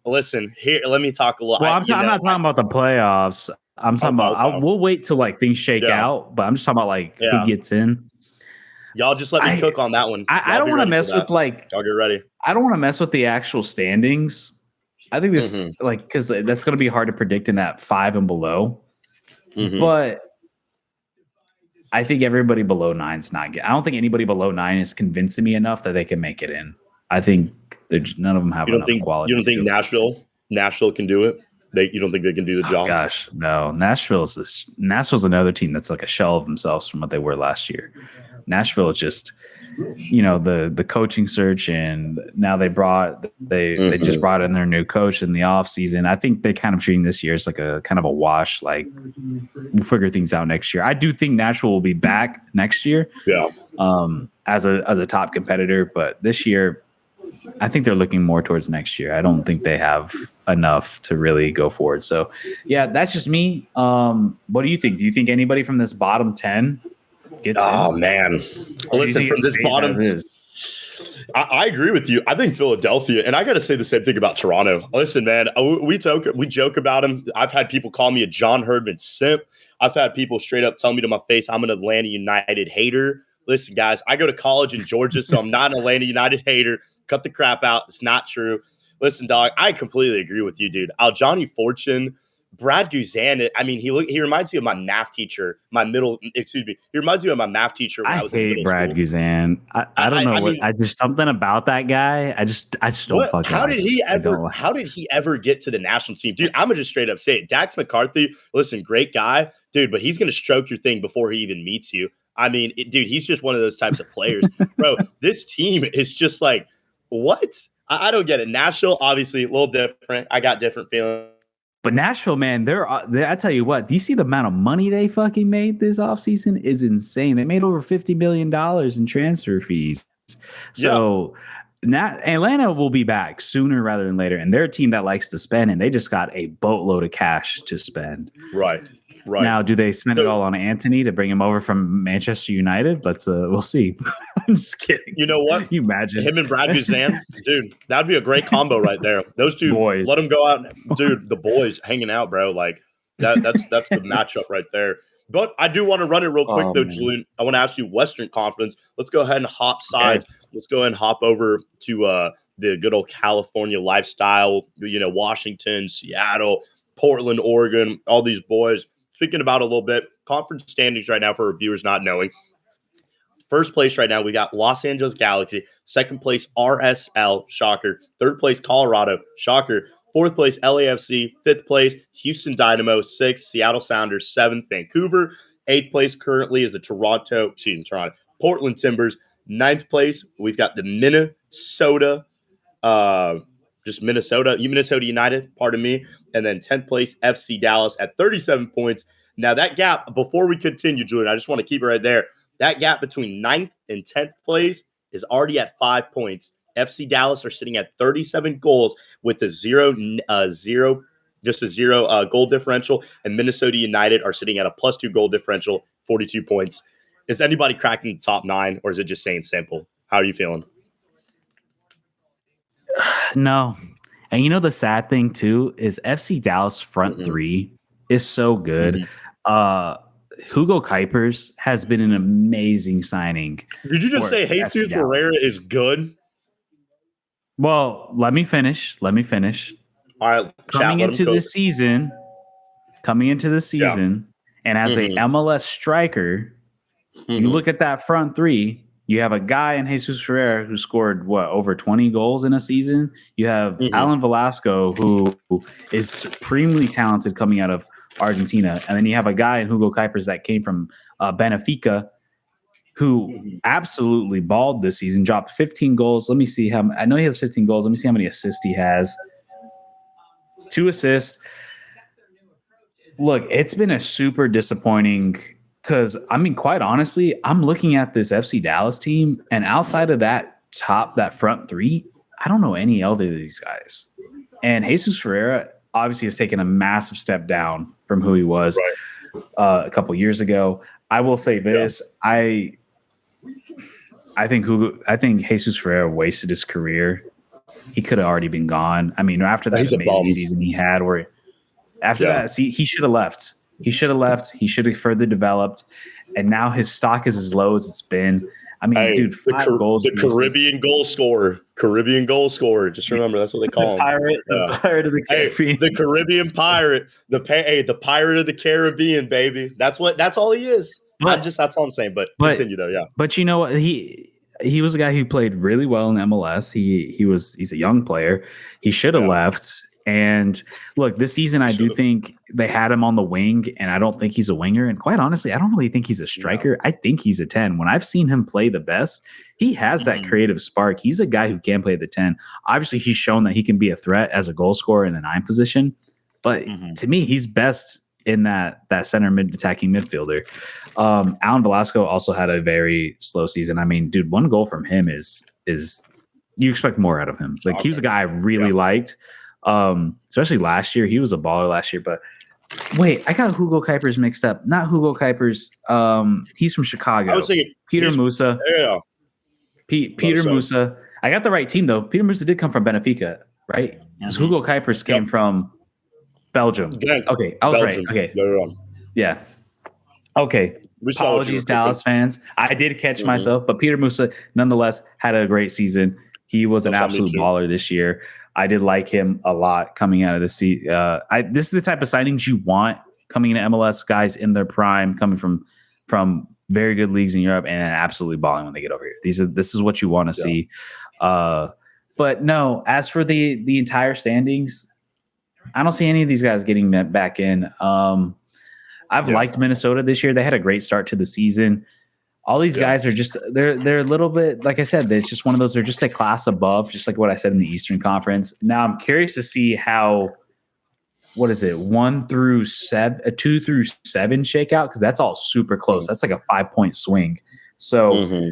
Listen, here, let me talk a little. Well, I'm not talking about the playoffs. I'm talking about. We'll wait till things shake out, but I'm just talking about who gets in. Y'all just let me cook on that one. I don't want to mess with y'all get ready. I don't want to mess with the actual standings. I think this because that's going to be hard to predict in that 5 and below. But I think everybody below 9 is not good. I don't think anybody below 9 is convincing me enough that they can make it in. I think none of them have enough quality. You don't think Nashville can do it? You don't think they can do the job? Gosh, no. Nashville's another team that's like a shell of themselves from what they were last year. Nashville is just, the coaching search, and now they just brought in their new coach in the offseason. I think they're kind of treating this year as like a kind of a wash. Like, we'll figure things out next year. I do think Nashville will be back next year. Yeah. As a top competitor, but this year, I think they're looking more towards next year. I don't think they have enough to really go forward. So, yeah, that's just me. What do you think? Do you think anybody from this bottom 10 gets in? Man. Listen, from this bottom I agree with you. I think Philadelphia, and I got to say the same thing about Toronto. Listen, man, we joke about him. I've had people call me a John Herdman simp. I've had people straight up tell me to my face, I'm an Atlanta United hater. Listen, guys, I go to college in Georgia, so I'm not an Atlanta United hater. Cut the crap out. It's not true. Listen, dog, I completely agree with you, dude. Johnny Fortune, Brad Guzan. I mean, he reminds me of my math teacher. He reminds me of my math teacher when I was in middle Brad school. Guzan. I don't know there's something about that guy. I just don't fucking. How did he ever get to the national team, dude? I'm gonna just straight up say it. Dax McCarthy, listen, great guy, dude, but he's gonna stroke your thing before he even meets you. I mean, dude, he's just one of those types of players, bro. This team is just like. What? I don't get it. Nashville, obviously, a little different. I got different feelings. But Nashville, man, I tell you what, do you see the amount of money they fucking made this offseason? Is insane. They made over $50 million in transfer fees. So Atlanta will be back sooner rather than later. And they're a team that likes to spend, and they just got a boatload of cash to spend. Right. Now, do they spend it all on Anthony to bring him over from Manchester United? But we'll see. I'm just kidding. You know what? You imagine him and Brad Guzan, dude. That'd be a great combo right there. Those two boys, let them go out, dude. The boys hanging out, bro. Like that's the matchup right there. But I do want to run it real quick though, Julian. I want to ask you Western Conference. Let's go ahead and hop sides. Okay. Let's go ahead and hop over to the good old California lifestyle. Washington, Seattle, Portland, Oregon, all these boys. Speaking about a little bit, conference standings right now for our viewers not knowing. First place right now, we got Los Angeles Galaxy. Second place, RSL, shocker. Third place, Colorado, shocker. Fourth place, LAFC. Fifth place, Houston Dynamo. Sixth, Seattle Sounders. Seventh, Vancouver. Eighth place currently is the Portland Timbers. Ninth place, we've got the Minnesota United, pardon me. And then 10th place, FC Dallas at 37 points. Now that gap, before we continue, Julian, I just want to keep it right there. That gap between 9th and 10th place is already at 5 points. FC Dallas are sitting at 37 goals with a zero goal differential. And Minnesota United are sitting at a +2 goal differential, 42 points. Is anybody cracking the top 9, or is it just saying simple? How are you feeling? No. And the sad thing too is FC Dallas front three is so good. Hugo Kuipers has been an amazing signing. Did you just say Jesus Ferreira is good? Well, let me finish. All right. Coming into the season, and as a MLS striker, you look at that front three. You have a guy in Jesus Ferreira who scored over 20 goals in a season. You have Alan Velasco, who is supremely talented coming out of Argentina, and then you have a guy in Hugo Kuipers that came from Benfica, who absolutely balled this season. Dropped 15 goals. Let me see how. I know he has 15 goals. Let me see how many assists he has. 2 assists. Look, it's been a super disappointing. Because, quite honestly, I'm looking at this FC Dallas team, and outside of that front three, I don't know any other of these guys. And Jesus Ferreira obviously has taken a massive step down from who he was a couple years ago. I will say this: I think Jesus Ferreira wasted his career. He could have already been gone. After that amazing season he had, he should have left. He should have left. He should have further developed. And now his stock is as low as it's been. I mean, dude, 5 goals. The Caribbean goal scorer. Caribbean goal scorer. Just remember, that's what they call him. The pirate of the Caribbean. The Caribbean pirate. The pirate of the Caribbean, baby. That's all he is. That's all I'm saying. But continue though, yeah. But you know what? He was a guy who played really well in MLS. He's a young player. He should have left. And look, this season I do think they had him on the wing, and I don't think he's a winger. And quite honestly, I don't really think he's a striker. I think he's a 10. When I've seen him play the best, he has that creative spark. He's a guy who can play the 10. Obviously, he's shown that he can be a threat as a goal scorer in the 9 position. But to me, he's best in that center attacking midfielder. Alan Velasco also had a very slow season. I mean, dude, 1 goal from him is you expect more out of him. Like he was a guy I really liked. Especially last year. He was a baller last year, but wait, I got Hugo Kuipers mixed up. Not Hugo Kuipers. He's from Chicago. I was thinking Peter Musa. Yeah. Peter Musa. I got the right team though. Peter Musa did come from Benfica, right? Because Hugo Kuipers came from Belgium. Okay, I was Belgium. Right. Okay. Yeah. Okay. Apologies, Dallas fans. I did catch myself, but Peter Musa nonetheless had a great season. He was an absolute baller this year. I did like him a lot coming out of the seat. This is the type of signings you want coming into MLS, guys in their prime, coming from very good leagues in Europe and absolutely balling when they get over here. This is what you want to see. But no, as for the entire standings, I don't see any of these guys getting back in. I've liked Minnesota this year. They had a great start to the season. All these guys are just they're a little bit, like I said, it's just one of those, they're just a class above, just like what I said in the Eastern Conference. Now I'm curious to see how, what is it, 1 through 7, 2 through 7 shake out, because that's all super close. That's like a 5-point swing. So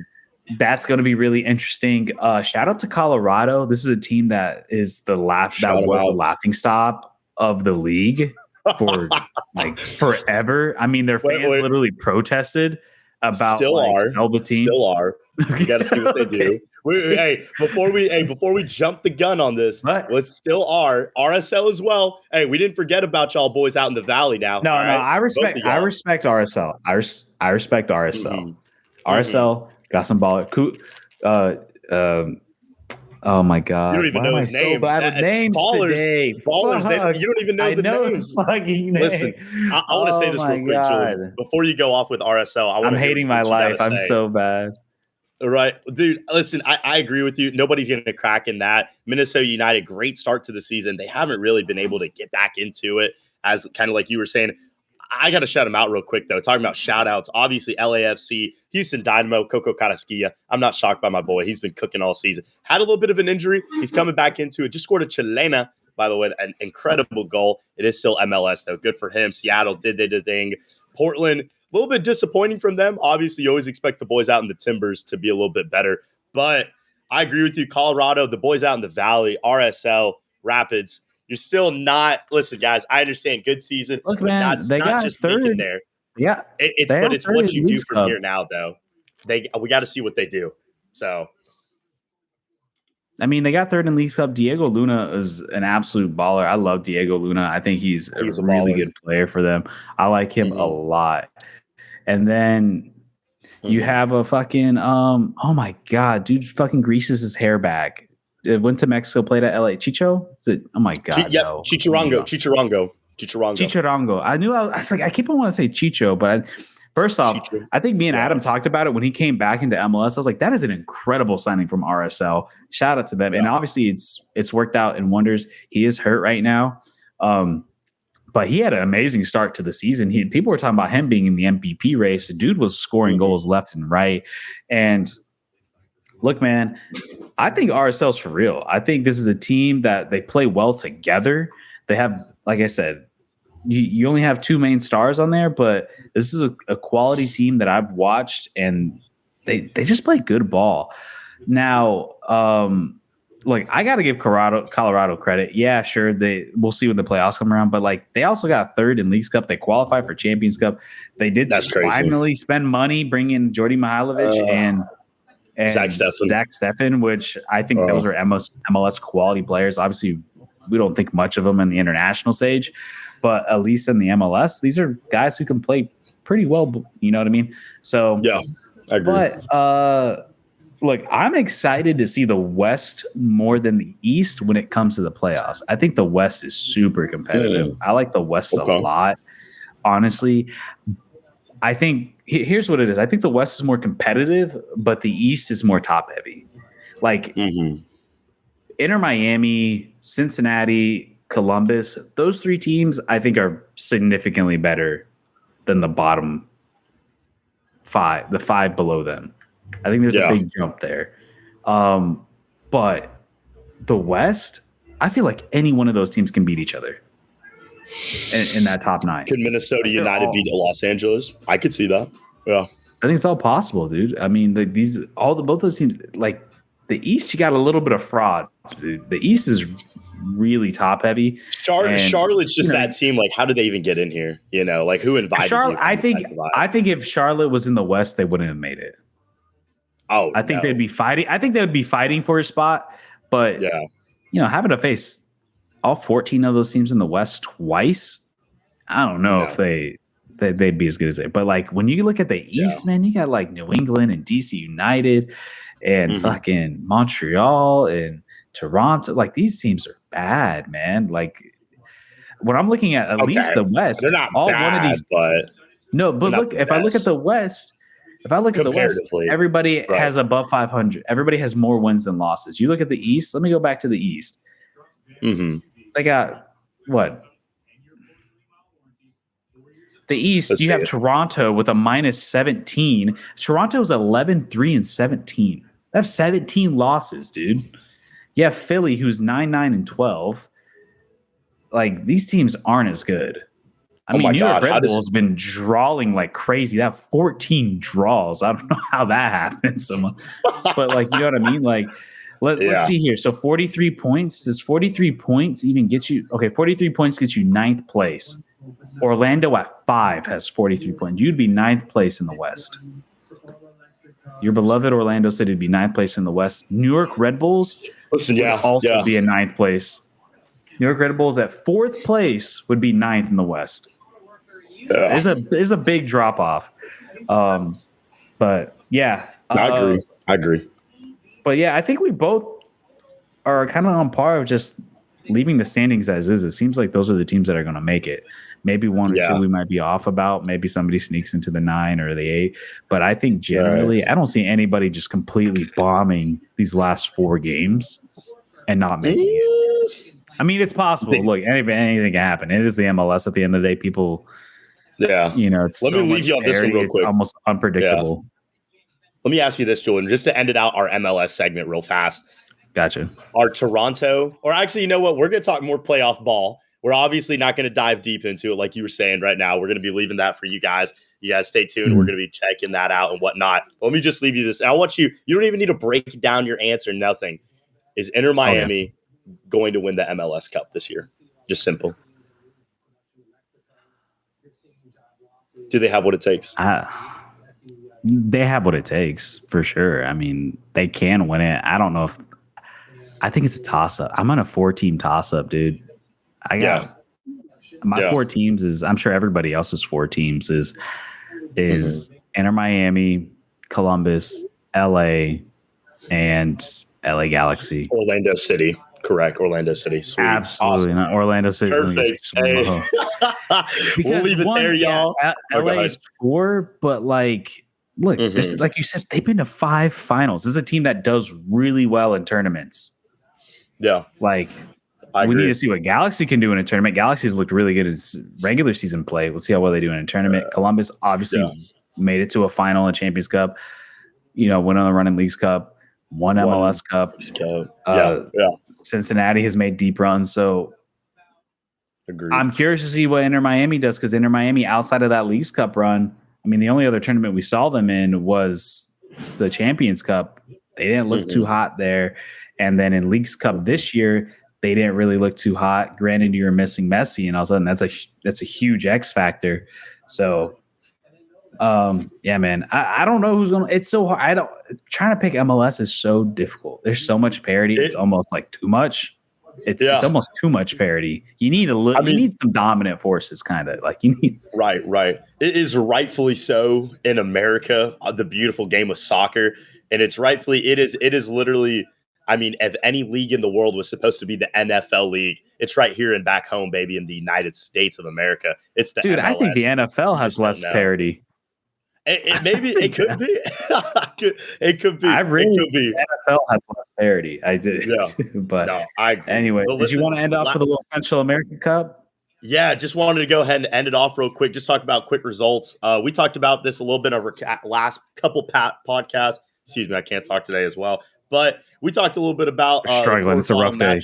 that's going to be really interesting. Shout out to Colorado. This is a team that is the laughing stock of the league for like forever. I mean, their fans literally protested about Still are. You got to see what they do. Before we jump the gun on this, let's still are RSL as well. Hey, we didn't forget about y'all boys out in the valley now. No, I respect RSL. I respect RSL. RSL got some baller. Oh my God! You don't even know his name. So bad with names today. Ballers. You don't even know the name. His fucking name. Listen, I want to say this real quick, Julian. Before you go off with RSL, I'm hating my life. I'm so bad. All right, dude. Listen, I agree with you. Nobody's getting a crack in that. Minnesota United, great start to the season. They haven't really been able to get back into it, as kind of like you were saying. I got to shout him out real quick, though. Talking about shout-outs, obviously LAFC, Houston Dynamo, Coco Carrasquilla. I'm not shocked by my boy. He's been cooking all season. Had a little bit of an injury. He's coming back into it. Just scored a chilena, by the way, an incredible goal. It is still MLS, though. Good for him. Seattle did the thing. Portland, a little bit disappointing from them. Obviously, you always expect the boys out in the Timbers to be a little bit better. But I agree with you. Colorado, the boys out in the Valley, RSL, Rapids, you're still not. Listen, guys, I understand. Good season. Look, man, they got just third there. Yeah, it's what you do from here now, though. We got to see what they do. So, I mean, they got third in League Cup. Diego Luna is an absolute baller. I love Diego Luna. I think he's a really good player for them. I like him a lot. And then you have a fucking oh my God, dude, fucking greases his hair back. It went to Mexico, played at LA. Chicho? Is it? Oh my God. No. Chicharango. I knew I was like, I keep on wanting to say Chicho, but first off, Chicho. I think me and Adam talked about it when he came back into MLS. I was like, that is an incredible signing from RSL. Shout out to them. Yeah. And obviously it's worked out in wonders. He is hurt right now. But he had an amazing start to the season. People were talking about him being in the MVP race. The dude was scoring goals left and right. And look, man, I think RSL's for real. I think this is a team that they play well together. They have, like I said, you only have 2 main stars on there, but this is a quality team that I've watched, and they just play good ball. Now, like, I got to give Colorado credit. Yeah, sure, we'll see when the playoffs come around, but like they also got third in Leagues Cup. They qualified for Champions Cup. They did finally spend money bringing Jordi Mihailovic and Zach Steffen, which I think those are MLS quality players. Obviously, we don't think much of them in the international stage, but at least in the MLS, these are guys who can play pretty well. You know what I mean? So I agree. But look, I'm excited to see the West more than the East when it comes to the playoffs. I think the West is super competitive. I like the West a lot, honestly. I think here's what it is. I think the West is more competitive, but the East is more top heavy. Like Inter Miami, Cincinnati, Columbus, those three teams I think are significantly better than the bottom five, the five below them. I think there's a big jump there. But the West, I feel like any one of those teams can beat each other in that top nine. Could Minnesota United beat Los Angeles? I could see that. Yeah. I think it's all possible, dude. I mean, both those teams, like the East, you got a little bit of fraud. Dude. The East is really top heavy. Charlotte's just that team. Like, how did they even get in here? You know, like who invited Charlotte? I think if Charlotte was in the West, they wouldn't have made it. Oh, I think they'd be fighting. I think they would be fighting for a spot. But having to face all 14 of those teams in the West twice, I don't know if they'd be as good as they. But like when you look at the East, man, you got like New England and DC United and fucking Montreal and Toronto. Like these teams are bad, man. Like when I'm looking at least the West, they're not all bad, one of these. But look, if I look at the West. If I look at the West, everybody has above 500. Everybody has more wins than losses. You look at the East. Let me go back to the East. They got what? The East, you have Toronto with a minus 17. Toronto's 11-3-17. They have 17 losses, dude. You have Philly, who's 9-9-12. Like, these teams aren't as good. I mean, New York Red Bull has been drawing like crazy. They have 14 draws. I don't know how that happened so much. But, like, you know what I mean? Like, let's see here. So 43 points. Does 43 points even get you? Okay, 43 points gets you ninth place. Orlando at 5 has 43 points. You'd be ninth place in the West. Your beloved Orlando City would be ninth place in the West. New York Red Bulls would also be in ninth place. New York Red Bulls at fourth place would be ninth in the West. So there's a big drop off. But yeah. I agree. But yeah, I think we both are kind of on par of just leaving the standings as is. It seems like those are the teams that are going to make it. Maybe one or two we might be off about. Maybe somebody sneaks into the 9 or the 8. But I think generally, I don't see anybody just completely bombing these last 4 games and not making it. I mean, it's possible. Look, anything can happen. It is the MLS at the end of the day. People, it's Let me leave you on this one real quick. It's almost unpredictable. Let me ask you this, Jordan, just to end it out, our MLS segment real fast. Gotcha. Our Toronto, or actually, you know what? We're going to talk more playoff ball. We're obviously not going to dive deep into it like you were saying right now. We're going to be leaving that for you guys. You guys stay tuned. We're going to be checking that out and whatnot. Let me just leave you this. And I want you don't even need to break down your answer, nothing. Is Inter Miami going to win the MLS Cup this year? Just simple. Do they have what it takes? They have what it takes for sure. I mean, they can win it. I don't know if I think it's a toss-up. I'm on a 4-team toss-up, dude. I got my 4 teams is I'm sure everybody else's 4 teams is Inter Miami, Columbus, LA, and LA Galaxy. Orlando City. Correct. Orlando City. Sweet. Absolutely not. Orlando City. Perfect. Hey. We'll leave it there, y'all. LA is 4, but like, look, this, like you said, they've been to 5 finals. This is a team that does really well in tournaments. Yeah. Like, we need to see what Galaxy can do in a tournament. Galaxy's looked really good in regular season play. We'll see how well they do in a tournament. Columbus obviously made it to a final in Champions Cup. Went on the run in Leagues Cup, won MLS Cup. Cincinnati has made deep runs. So I'm curious to see what Inter Miami does, because Inter Miami, outside of that Leagues Cup run, I mean, the only other tournament we saw them in was the Champions Cup. They didn't look too hot there. And then in Leagues Cup this year, they didn't really look too hot. Granted, you were missing Messi, and all of a sudden that's a huge X factor. So, man, I don't know who's going to – it's so hard. Trying to pick MLS is so difficult. There's so much parity. It's almost like too much. It's almost too much parity. You need you need some dominant forces, kind of like you need. Right. It is rightfully so in America, the beautiful game of soccer, and it is literally. I mean, if any league in the world was supposed to be the NFL league, it's right here and back home, baby, in the United States of America. It's the Dude. MLS. I think the NFL has less parity. It could be. It could be. I really it could be. The NFL has less parity. I did. Yeah. But No, I agree. anyways, But did you want to end off with a little Central American Cup? Yeah, just wanted to go ahead and end it off real quick. Just talk about quick results. We talked about this a little bit over last couple podcasts. Excuse me, I can't talk today as well. But we talked a little bit about struggling. It's a rough day.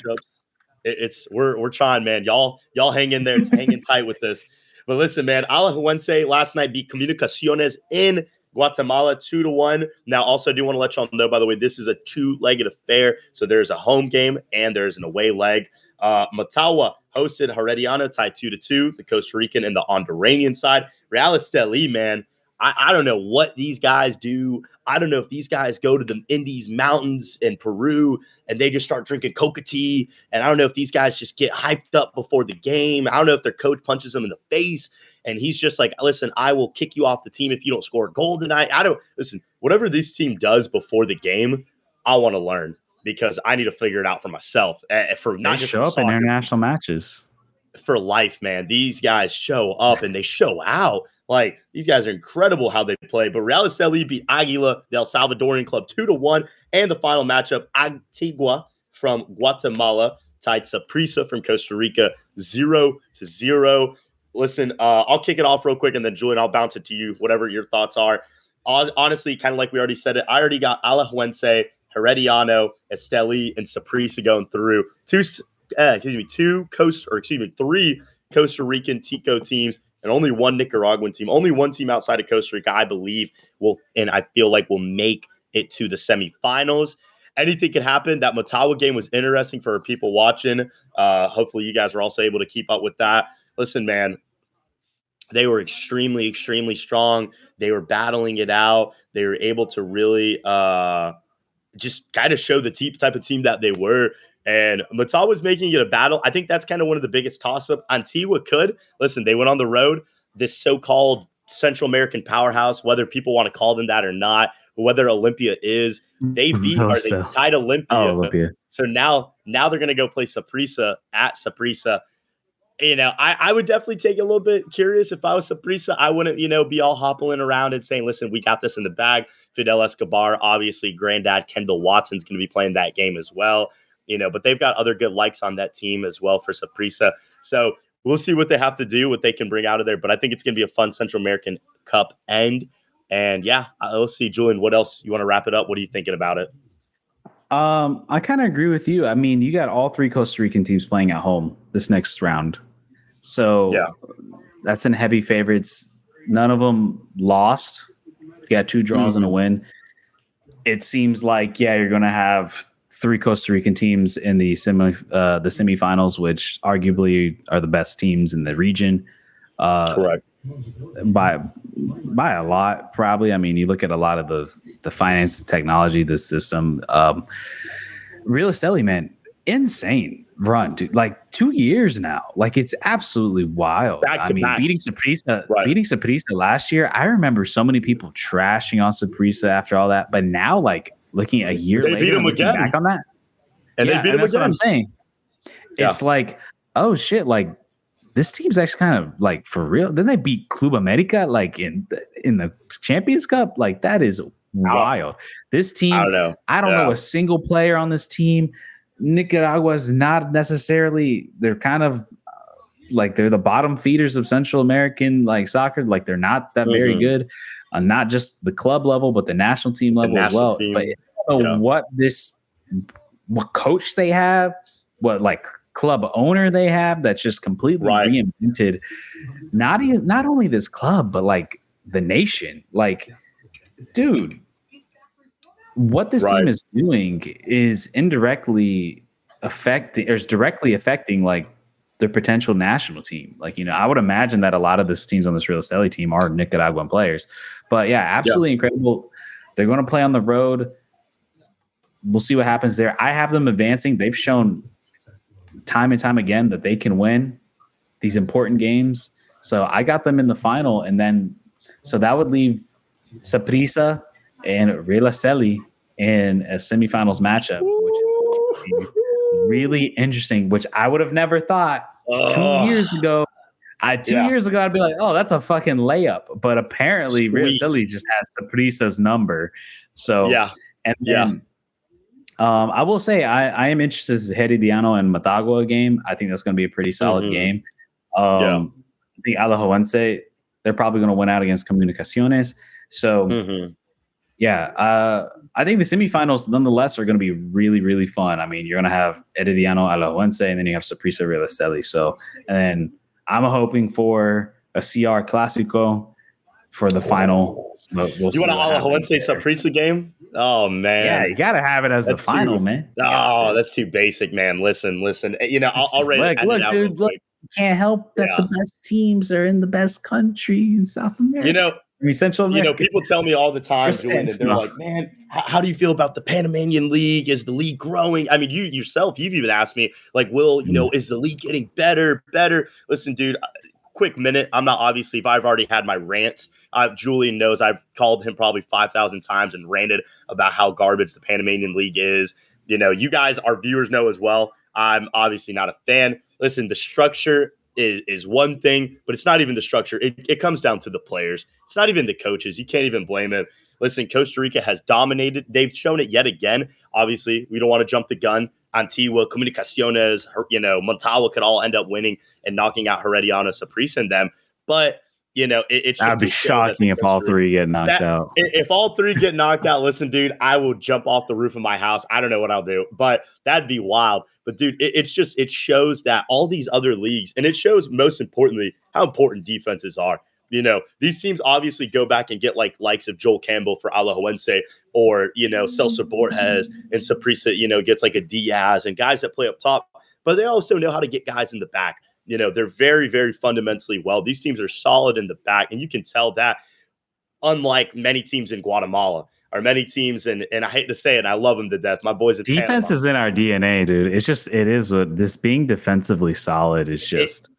We're trying, man. Y'all hang in there. It's hanging tight with this. But listen, man, Alajuelense last night beat Comunicaciones in Guatemala 2-1. Now, also, I do want to let y'all know, by the way, this is a two-legged affair. So there's a home game and there's an away leg. Motagua hosted Herediano, tied 2-2. The Costa Rican and the Honduranian side. Real Estelí, man. I don't know what these guys do. I don't know if these guys go to the Andes Mountains in Peru and they just start drinking coca tea. And I don't know if these guys just get hyped up before the game. I don't know if their coach punches them in the face and he's just like, listen, I will kick you off the team if you don't score a goal tonight. Whatever this team does before the game, I want to learn because I need to figure it out for myself. They show up in international matches. For life, man. These guys show up and they show out. Like, these guys are incredible how they play. But Real Estelí beat Águila, the El Salvadorian club, 2-1. And the final matchup, Antigua from Guatemala tied Saprissa from Costa Rica 0-0. Listen, I'll kick it off real quick, and then, Julian, I'll bounce it to you, whatever your thoughts are. Honestly, kind of like we already said it, I already got Alajuelense, Herediano, Estelí, and Saprissa going through. Three Costa Rican Tico teams and only one Nicaraguan team. Only one team outside of Costa Rica, I believe, will make it to the semifinals. Anything can happen. That Motagua game was interesting for people watching. Hopefully you guys were also able to keep up with that. Listen, man, they were extremely, extremely strong. They were battling it out. They were able to really just kind of show the type of team that they were. And Motagua was making it a battle. I think that's kind of one of the biggest toss-up. Antigua they went on the road. This so-called Central American powerhouse, whether people want to call them that or not, whether Olympia is, they tied Olympia. Oh, Olympia. So now they're going to go play Saprissa at Saprissa. You know, I would definitely take a little bit curious if I was Saprissa. I wouldn't, be all hoppling around and saying, listen, we got this in the bag. Fidel Escobar, obviously, granddad Kendall Watson's going to be playing that game as well. But they've got other good likes on that team as well for Saprissa. So we'll see what they have to do, what they can bring out of there. But I think it's going to be a fun Central American Cup end. And yeah, let's see, Julian, what else? You want to wrap it up? What are you thinking about it? I kind of agree with you. I mean, you got all three Costa Rican teams playing at home this next round. So yeah, that's in heavy favorites. None of them lost. You got 2 draws and a win. It seems like, you're going to have 3 Costa Rican teams in the semifinals, which arguably are the best teams in the region. Correct. By a lot, probably. I mean, you look at a lot of the finance, technology, the system. Real Estelí, man, insane run, dude. Like 2 years now. Like, it's absolutely wild. Beating Saprissa last year. I remember so many people trashing on Saprissa after all that, but now, like, looking a year later, beat him again. Back on that, and they beat him that's again. What I'm saying. Yeah. It's like, oh shit, like this team's actually kind of like for real. Then they beat Club America like in the Champions Cup. Like, that is wild. This team, I don't know a single player on this team. Nicaragua is not necessarily. They're kind of like they're the bottom feeders of Central American like soccer. Like, they're not that very good. Not just the club level, but the national team level as well. But I don't know what coach they have, what like club owner they have that's just completely reinvented. Not only this club, but like the nation. Like, dude, what this team is doing is directly affecting like their potential national team. Like, I would imagine that a lot of the teams on this Real Estelí team are Nicaraguan players. But yeah, absolutely incredible. They're going to play on the road. We'll see what happens there. I have them advancing. They've shown time and time again that they can win these important games. So I got them in the final, and then so that would leave Saprissa and Relaseli in a semifinals matchup, which is really interesting, which I would have never thought 2 years ago. 2 years ago, I'd be like, oh, that's a fucking layup. But apparently, Relaseli just has Saprissa's number. So, I will say I am interested in Herediano and Motagua game. I think that's going to be a pretty solid game. The Alajuelense, they're probably going to win out against Comunicaciones. So, I think the semifinals, nonetheless, are going to be really, really fun. I mean, you're going to have Herediano, Alajuelense, and then you have Saprissa, Relaseli. So, and then I'm hoping for a CR Clásico for the final. We'll you want an Alajuelense Saprissa game? Oh, man. Yeah, you got to have it as the final, man. Oh, that's too basic, man. Listen. You know, I'll rate it. Look, dude, look, you can't help that the best teams are in the best country in South America. You know, Central America. You know, people tell me all the time, Julian, and they're like, man, how do you feel about the Panamanian League? Is the league growing? I mean, you yourself, you've even asked me, like, Will, you know, is the league getting better? Listen, dude, quick minute. I'm not obviously, if I've already had my rants, Julian knows I've called him probably 5,000 times and ranted about how garbage the Panamanian League is. You know, you guys, our viewers know as well. I'm obviously not a fan. Listen, the structure is one thing, but it's not even the structure. It comes down to the players. It's not even the coaches. You can't even blame it. Listen, Costa Rica has dominated. They've shown it yet again. Obviously, we don't want to jump the gun. Antigua, Comunicaciones, you know, Motagua could all end up winning and knocking out Herediano, Saprissa and them. But, you know, it's just... That'd be shocking if all three get knocked out. If all three get knocked out, listen, dude, I will jump off the roof of my house. I don't know what I'll do, but that'd be wild. But, dude, it shows that all these other leagues, and it shows most importantly how important defenses are. You know, these teams obviously go back and get likes of Joel Campbell for Alajuelense, or, you know, Celso Borges and Saprissa, you know, gets like a Diaz and guys that play up top. But they also know how to get guys in the back. You know, they're very, very fundamentally well. These teams are solid in the back, and you can tell that, unlike many teams in Guatemala. Or many teams, and I hate to say it, I love them to death. My boys at defense Panama. is in our DNA, dude. It is what this being defensively solid is just.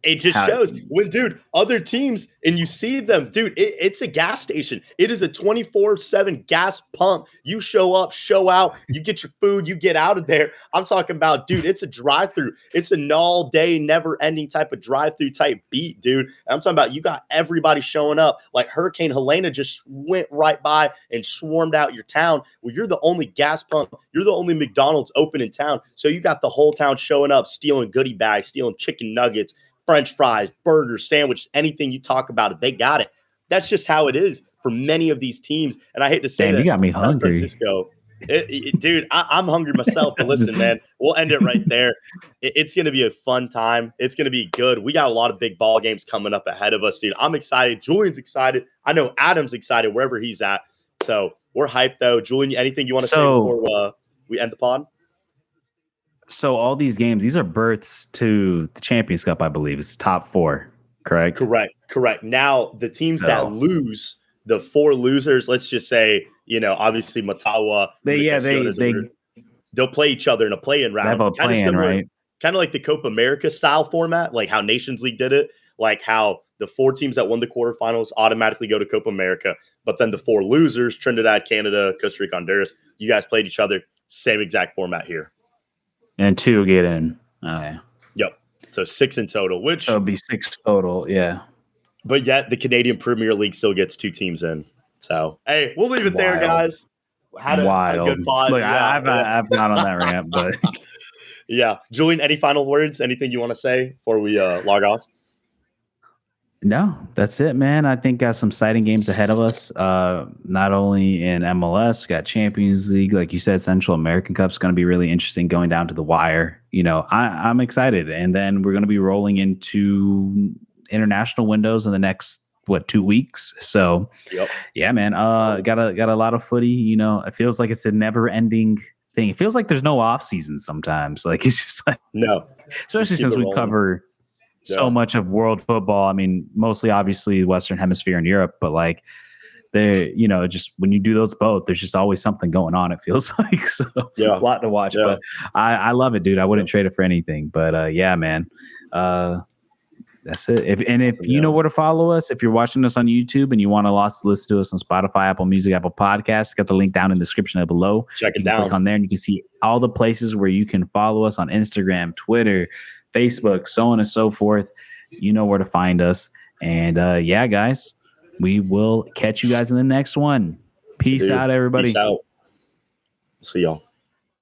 It just shows when, dude, other teams, and you see them, dude, it's a gas station. It is a 24/7 gas pump. You show up, show out, you get your food, you get out of there. I'm talking about, dude, it's a drive-through. It's an all-day, never-ending type of drive-through type beat, dude. And I'm talking about you got everybody showing up. Like Hurricane Helena just went right by and swarmed out your town. Well, you're the only gas pump. You're the only McDonald's open in town. So you got the whole town showing up, stealing goodie bags, stealing chicken nuggets, French fries, burgers, sandwiches, anything you talk about it, they got it. That's just how it is for many of these teams. And I hate to say that. You got me hungry. Francisco, dude, I'm hungry myself. But listen, man, we'll end it right there. It's going to be a fun time. It's going to be good. We got a lot of big ball games coming up ahead of us, dude. I'm excited. Julian's excited. I know Adam's excited wherever he's at. So we're hyped, though. Julian, anything you want to say before we end the pod? So all these games, these are berths to the Champions Cup, I believe. It's the top four, correct? Correct. Now, the teams that lose, the four losers, let's just say, you know, obviously Motagua, they'll play each other in a play-in round. They have a play-in, right? Kind of like the Copa America style format, like how Nations League did it, like how the four teams that won the quarterfinals automatically go to Copa America, but then the four losers, Trinidad, Canada, Costa Rica, Honduras, you guys played each other, same exact format here. And two get in. Okay. Yep. So 6 in total, which it'll be 6 total. Yeah. But yet the Canadian Premier League still gets 2 teams in. So, hey, we'll leave it there, guys. Had a good pod. Look, I've not on that ramp, but yeah. Julian, any final words? Anything you want to say before we log off? No, that's it, man. I think got some exciting games ahead of us. Not only in MLS, got Champions League, like you said, Central American Cup's going to be really interesting, going down to the wire. You know, I'm excited, and then we're going to be rolling into international windows in the next 2 weeks. So, yeah, man. Got a lot of footy. You know, it feels like it's a never-ending thing. It feels like there's no off season sometimes. Like it's just like especially since we cover so much of world football. I mean, mostly obviously Western Hemisphere and Europe, but like just when you do those both, there's just always something going on. It feels like so a lot to watch, but I love it, dude. I wouldn't trade it for anything. But yeah, man. That's it. If you know where to follow us, if you're watching us on YouTube and you want to listen to us on Spotify, Apple Music, Apple Podcasts, got the link down in the description below. Check it down. Click on there and you can see all the places where you can follow us on Instagram, Twitter, Facebook, so on and so forth. You know where to find us. And yeah, guys, we will catch you guys in the next one. Peace out, everybody. Peace out. See y'all.